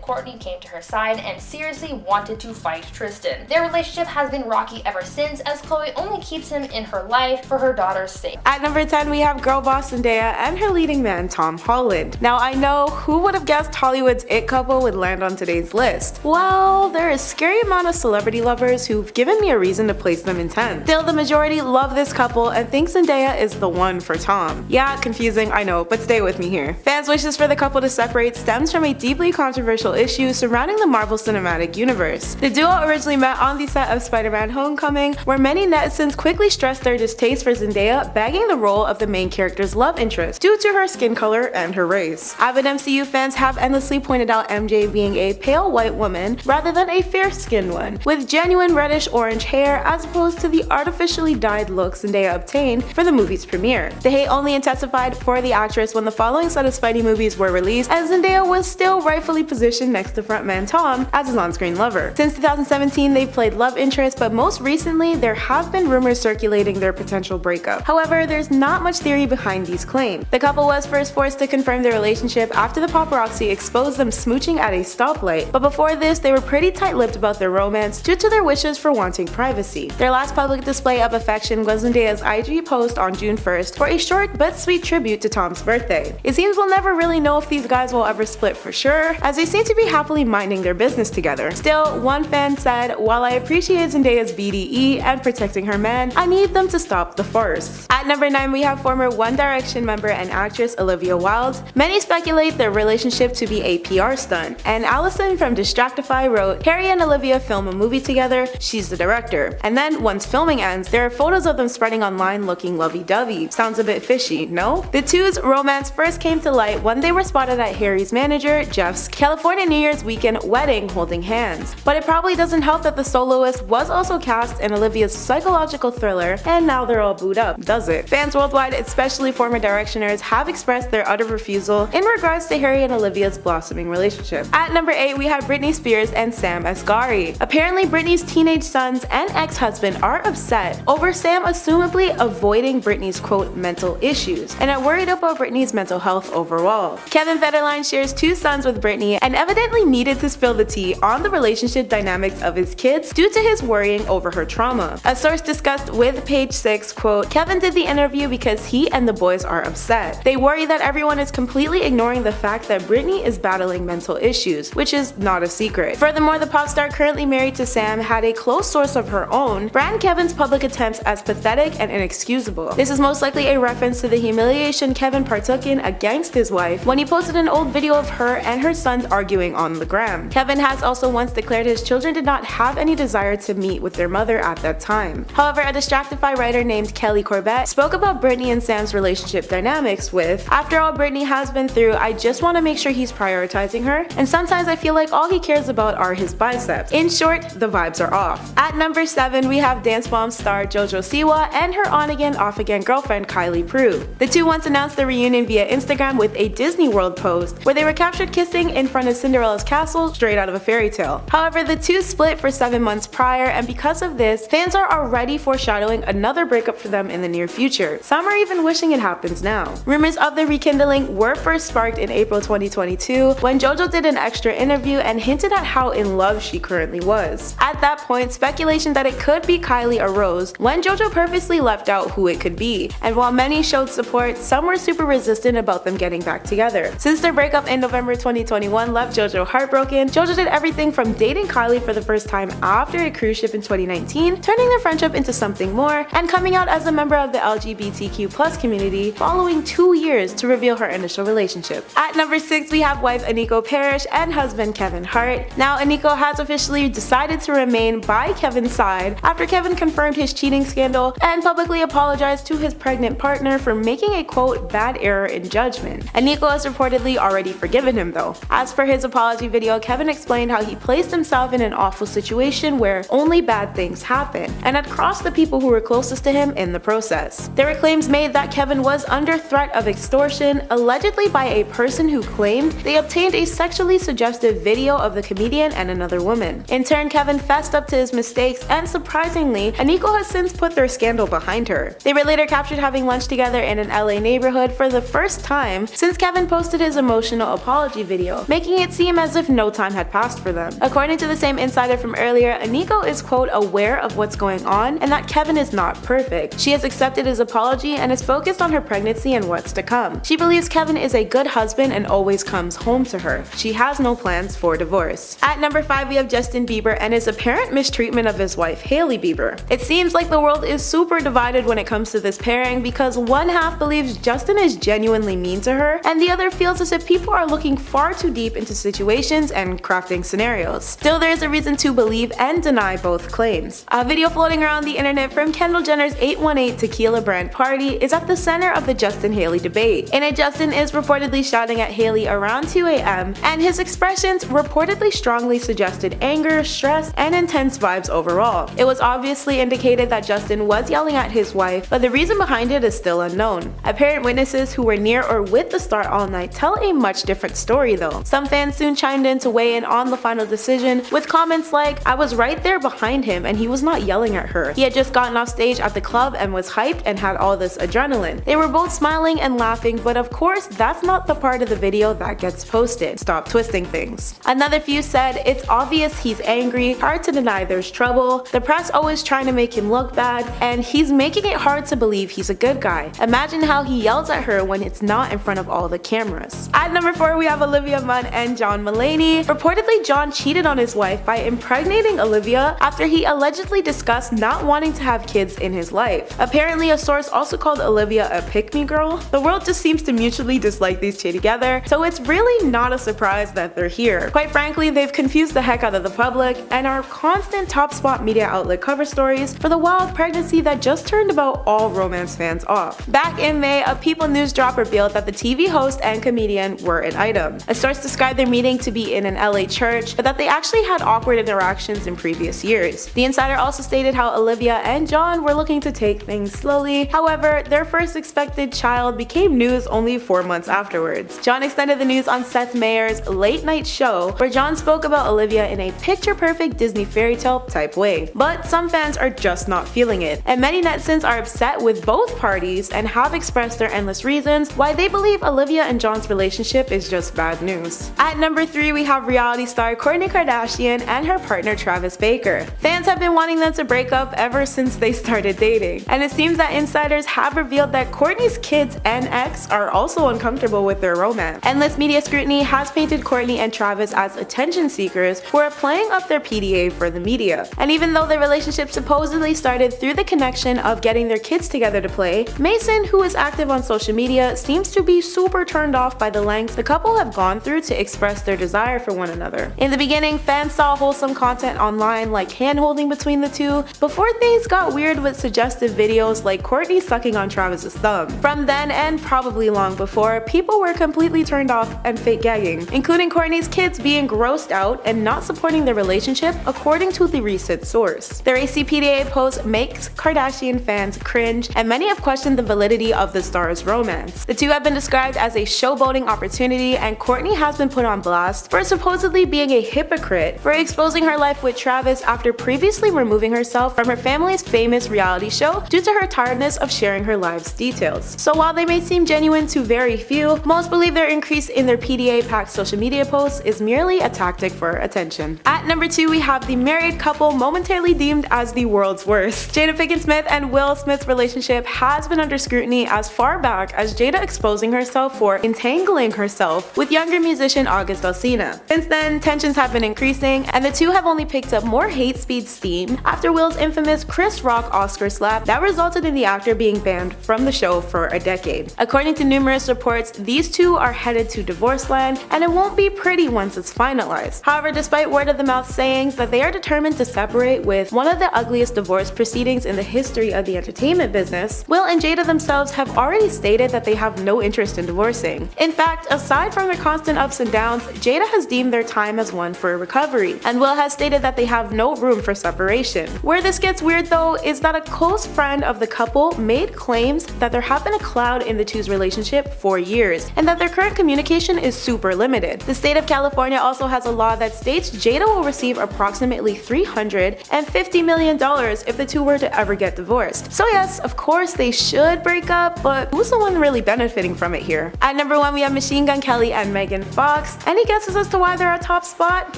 Kourtney, came to her side and seriously wanted to fight Tristan. Their relationship has been rocky ever since, as Khloe only keeps him in her life for her daughter's sake. At number 10, we have girl boss Zendaya and her leading man, Tom Holland. Now, I know who would have guessed Hollywood's it couple would land on today's list. Well, there is a scary amount of celebrity lovers who've given me a reason to place them in 10th. Still, the majority love this couple and think Zendaya is the one for Tom. Yeah, confusing, I know, but stay with me here. Fans' wishes for the couple to separate stems from a deeply controversial issue surrounding the Marvel Cinematic Universe. The duo originally met on the set of Spider-Man Homecoming, where many netizens quickly stressed their distaste for Zendaya bagging the role of the main character's love interest due to her skin color and her race. Avid MCU fans have endlessly pointed out MJ being a pale white woman rather than a fair-skinned one, with genuine reddish-orange hair as opposed to the artificially dyed look Zendaya obtained for the movie's premiere. The hate only intensified for the actress when the following set of Spidey movies were released, as Zendaya was still rightfully positioned next to frontman Tom as his on-screen lover. Since 2017, they've played love interests, but most recently, there have been rumors circulating their potential breakup. However, there's not much theory behind these claims. The couple was first forced to confirm their relationship after the paparazzi exposed them smooching at a stoplight, but before this, they were pretty tight-lipped about their romance due to their wishes for wanting privacy. Their last public display of affection was Zendaya's IG post on June 1st for a short but sweet tribute to Tom's birthday. It seems we'll never really know if these guys will ever split for sure, as they seem to be happily minding their business together. Still, one fan said, "While I appreciate Zendaya's BDE and protecting her man, I need them to stop the farce." At number 9, we have former One Direction member and actress Olivia Wilde. Many speculate their relationship to be a PR stunt, and Allison from Distractify wrote, "Harry and Olivia film a movie together, she's the director. instructor. And then once filming ends, there are photos of them spreading online looking lovey-dovey. Sounds a bit fishy, no? The two's romance first came to light when they were spotted at Harry's manager, Jeff's California New Year's weekend wedding holding hands. But it probably doesn't help that the soloist was also cast in Olivia's psychological thriller, and now they're all booed up, does it? Fans worldwide, especially former Directioners, have expressed their utter refusal in regards to Harry and Olivia's blossoming relationship. At number 8, we have Britney Spears and Sam Asghari. Apparently, Britney's teenage sons and ex-husband are upset over Sam assumably avoiding Britney's quote mental issues and are worried about Britney's mental health overall. Kevin Federline shares 2 sons with Britney and evidently needed to spill the tea on the relationship dynamics of his kids due to his worrying over her trauma. A source discussed with Page 6, quote, Kevin did the interview because he and the boys are upset. They worry that everyone is completely ignoring the fact that Britney is battling mental issues, which is not a secret. Furthermore, the pop star currently married to Sam had a close source of her own brand Kevin's public attempts as pathetic and inexcusable. This is most likely a reference to the humiliation Kevin partook in against his wife when he posted an old video of her and her sons arguing on the gram. Kevin has also once declared his children did not have any desire to meet with their mother at that time. However, a Distractify writer named Kelly Corbett spoke about Britney and Sam's relationship dynamics with, after all Britney has been through, I just want to make sure he's prioritizing her, and sometimes I feel like all he cares about are his biceps. In short, the vibes are off. At number 7, we have Dance Bomb star JoJo Siwa and her on-again, off-again girlfriend Kylie Prue. The two once announced the reunion via Instagram with a Disney World post where they were captured kissing in front of Cinderella's castle straight out of a fairy tale. However, the two split for 7 months prior, and because of this, fans are already foreshadowing another breakup for them in the near future. Some are even wishing it happens now. Rumors of the rekindling were first sparked in April 2022 when JoJo did an extra interview and hinted at how in love she currently was. At that point, speculation that it could be Kylie arose when JoJo purposely left out who it could be, and while many showed support, some were super resistant about them getting back together. Since their breakup in November 2021 left JoJo heartbroken, JoJo did everything from dating Kylie for the first time after a cruise ship in 2019, turning their friendship into something more, and coming out as a member of the LGBTQ+ community following 2 years to reveal her initial relationship. At number 6, we have wife Aniko Parrish and husband Kevin Hart. Now, Aniko has officially decided to remain by Kevin's side after Kevin confirmed his cheating scandal and publicly apologized to his pregnant partner for making a quote bad error in judgment. Aniko has reportedly already forgiven him though. As per his apology video, Kevin explained how he placed himself in an awful situation where only bad things happen and had crossed the people who were closest to him in the process. There were claims made that Kevin was under threat of extortion, allegedly by a person who claimed they obtained a sexually suggestive video of the comedian and another woman. In turn, Kevin fessed up to his mistakes, and surprisingly, Aniko has since put their scandal behind her. They were later captured having lunch together in an LA neighborhood for the first time since Kevin posted his emotional apology video, making it seem as if no time had passed for them. According to the same insider from earlier, Aniko is quote aware of what's going on and that Kevin is not perfect. She has accepted his apology and is focused on her pregnancy and what's to come. She believes Kevin is a good husband and always comes home to her. She has no plans for divorce. At number 5, we have Justin Bieber and his apparent mistreatment of his wife Hailey Bieber. It seems like the world is super divided when it comes to this pairing because one half believes Justin is genuinely mean to her and the other feels as if people are looking far too deep into situations and crafting scenarios. Still, there is a reason to believe and deny both claims. A video floating around the internet from Kendall Jenner's 818 Tequila brand party is at the center of the Justin-Hailey debate. In it, Justin is reportedly shouting at Hailey around 2 a.m. and his expressions reportedly strongly suggested anger, stress, and intense vibes overall. It was obviously indicated that Justin was yelling at his wife, but the reason behind it is still unknown. Apparent witnesses who were near or with the star all night tell a much different story though. Some fans soon chimed in to weigh in on the final decision with comments like, I was right there behind him and he was not yelling at her. He had just gotten off stage at the club and was hyped and had all this adrenaline. They were both smiling and laughing, but of course that's not the part of the video that gets posted. Stop twisting things. Another few said, it's obvious he's angry, hard to deny there's trouble, the press always trying to make him look bad, and he's making it hard to believe he's a good guy. Imagine how he yells at her when it's not in front of all the cameras. At number 4, we have Olivia Munn and John Mulaney. Reportedly, John cheated on his wife by impregnating Olivia after he allegedly discussed not wanting to have kids in his life. Apparently, a source also called Olivia a pick-me girl. The world just seems to mutually dislike these two together, so it's really not a surprise that they're here. Quite frankly, they've confused the heck out of the public and are constant top spot swap media outlet cover stories for the wild pregnancy that just turned about all romance fans off. Back in May, a People News drop revealed that the TV host and comedian were an item. A source described their meeting to be in an LA church, but that they actually had awkward interactions in previous years. The insider also stated how Olivia and John were looking to take things slowly. However, their first expected child became news only 4 months afterwards. John extended the news on Seth Meyers' late night show, where John spoke about Olivia in a picture-perfect Disney fairy tale type way. But some fans are just not feeling it, and many netizens are upset with both parties and have expressed their endless reasons why they believe Olivia and John's relationship is just bad news. At number 3, we have reality star Kourtney Kardashian and her partner Travis Baker. Fans have been wanting them to break up ever since they started dating, and it seems that insiders have revealed that Kourtney's kids and ex are also uncomfortable with their romance. Endless media scrutiny has painted Kourtney and Travis as attention seekers who are playing up their PDA for the media. And even though their relationship supposedly started through the connection of getting their kids together to play, Mason, who is active on social media, seems to be super turned off by the lengths the couple have gone through to express their desire for one another. In the beginning, fans saw wholesome content online like hand-holding between the two, before things got weird with suggestive videos like Kourtney sucking on Travis's thumb. From then, and probably long before, people were completely turned off and fake gagging, including Kourtney's kids being grossed out and not supporting their relationship, according to the recent source. Their ACPDA post makes Kardashian fans cringe, and many have questioned the validity of the stars' romance. The two have been described as a showboating opportunity, and Kourtney has been put on blast for supposedly being a hypocrite for exposing her life with Travis after previously removing herself from her family's famous reality show due to her tiredness of sharing her life's details. So while they may seem genuine to very few, most believe their increase in their PDA-packed social media posts is merely a tactic for attention. At number 2, we have the married couple momentarily deemed as the world's worst. Jada Pinkett Smith and Will Smith's relationship has been under scrutiny as far back as Jada exposing herself for entangling herself with younger musician August Alsina. Since then, tensions have been increasing, and the two have only picked up more hate speed steam after Will's infamous Chris Rock Oscar slap that resulted in the actor being banned from the show for a decade. According to numerous reports, these two are headed to divorce land, and it won't be pretty once it's finalized. However, despite word-of-the-mouth sayings that they are determined to separate with one of the ugliest divorce proceedings in the history of the entertainment business, Will and Jada themselves have already stated that they have no interest in divorcing. In fact, aside from their constant ups and downs, Jada has deemed their time as one for recovery, and Will has stated that they have no room for separation. Where this gets weird though is that a close friend of the couple made claims that there have been a cloud in the two's relationship for years, and that their current communication is super limited. The state of California also has a law that states Jada will receive approximately $350 million if the two were to ever get divorced. So yes, of course they should break up, but who's the one really benefiting from it here? At number 1, we have Machine Gun Kelly and Megan Fox. Any guesses as to why they're a top spot?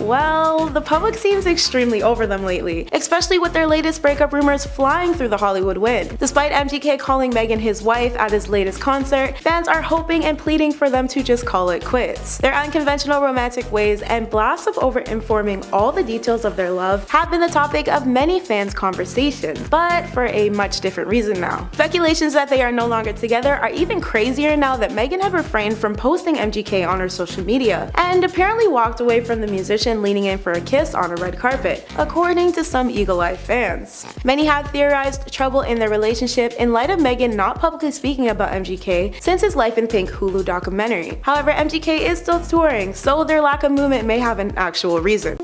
Well, the public seems extremely over them lately, especially with their latest breakup rumors flying through the Hollywood wind. Despite MGK calling Megan his wife at his latest concert, fans are hoping and pleading for them to just call it quits. Their unconventional romantic ways and blasts of over-informing all the details of their love have been the topic of many fans' conversations, but for a much different reason now. Speculations that they are no longer together are even crazier now that Megan had refrained from posting MGK on her social media, and apparently walked away from the musician leaning in for a kiss on a red carpet, according to some eagle-eyed fans. Many have theorized trouble in their relationship in light of Megan not publicly speaking about MGK since his Life in Pink Hulu documentary. However, MGK is still touring, so their lack of movement may have an actual reason.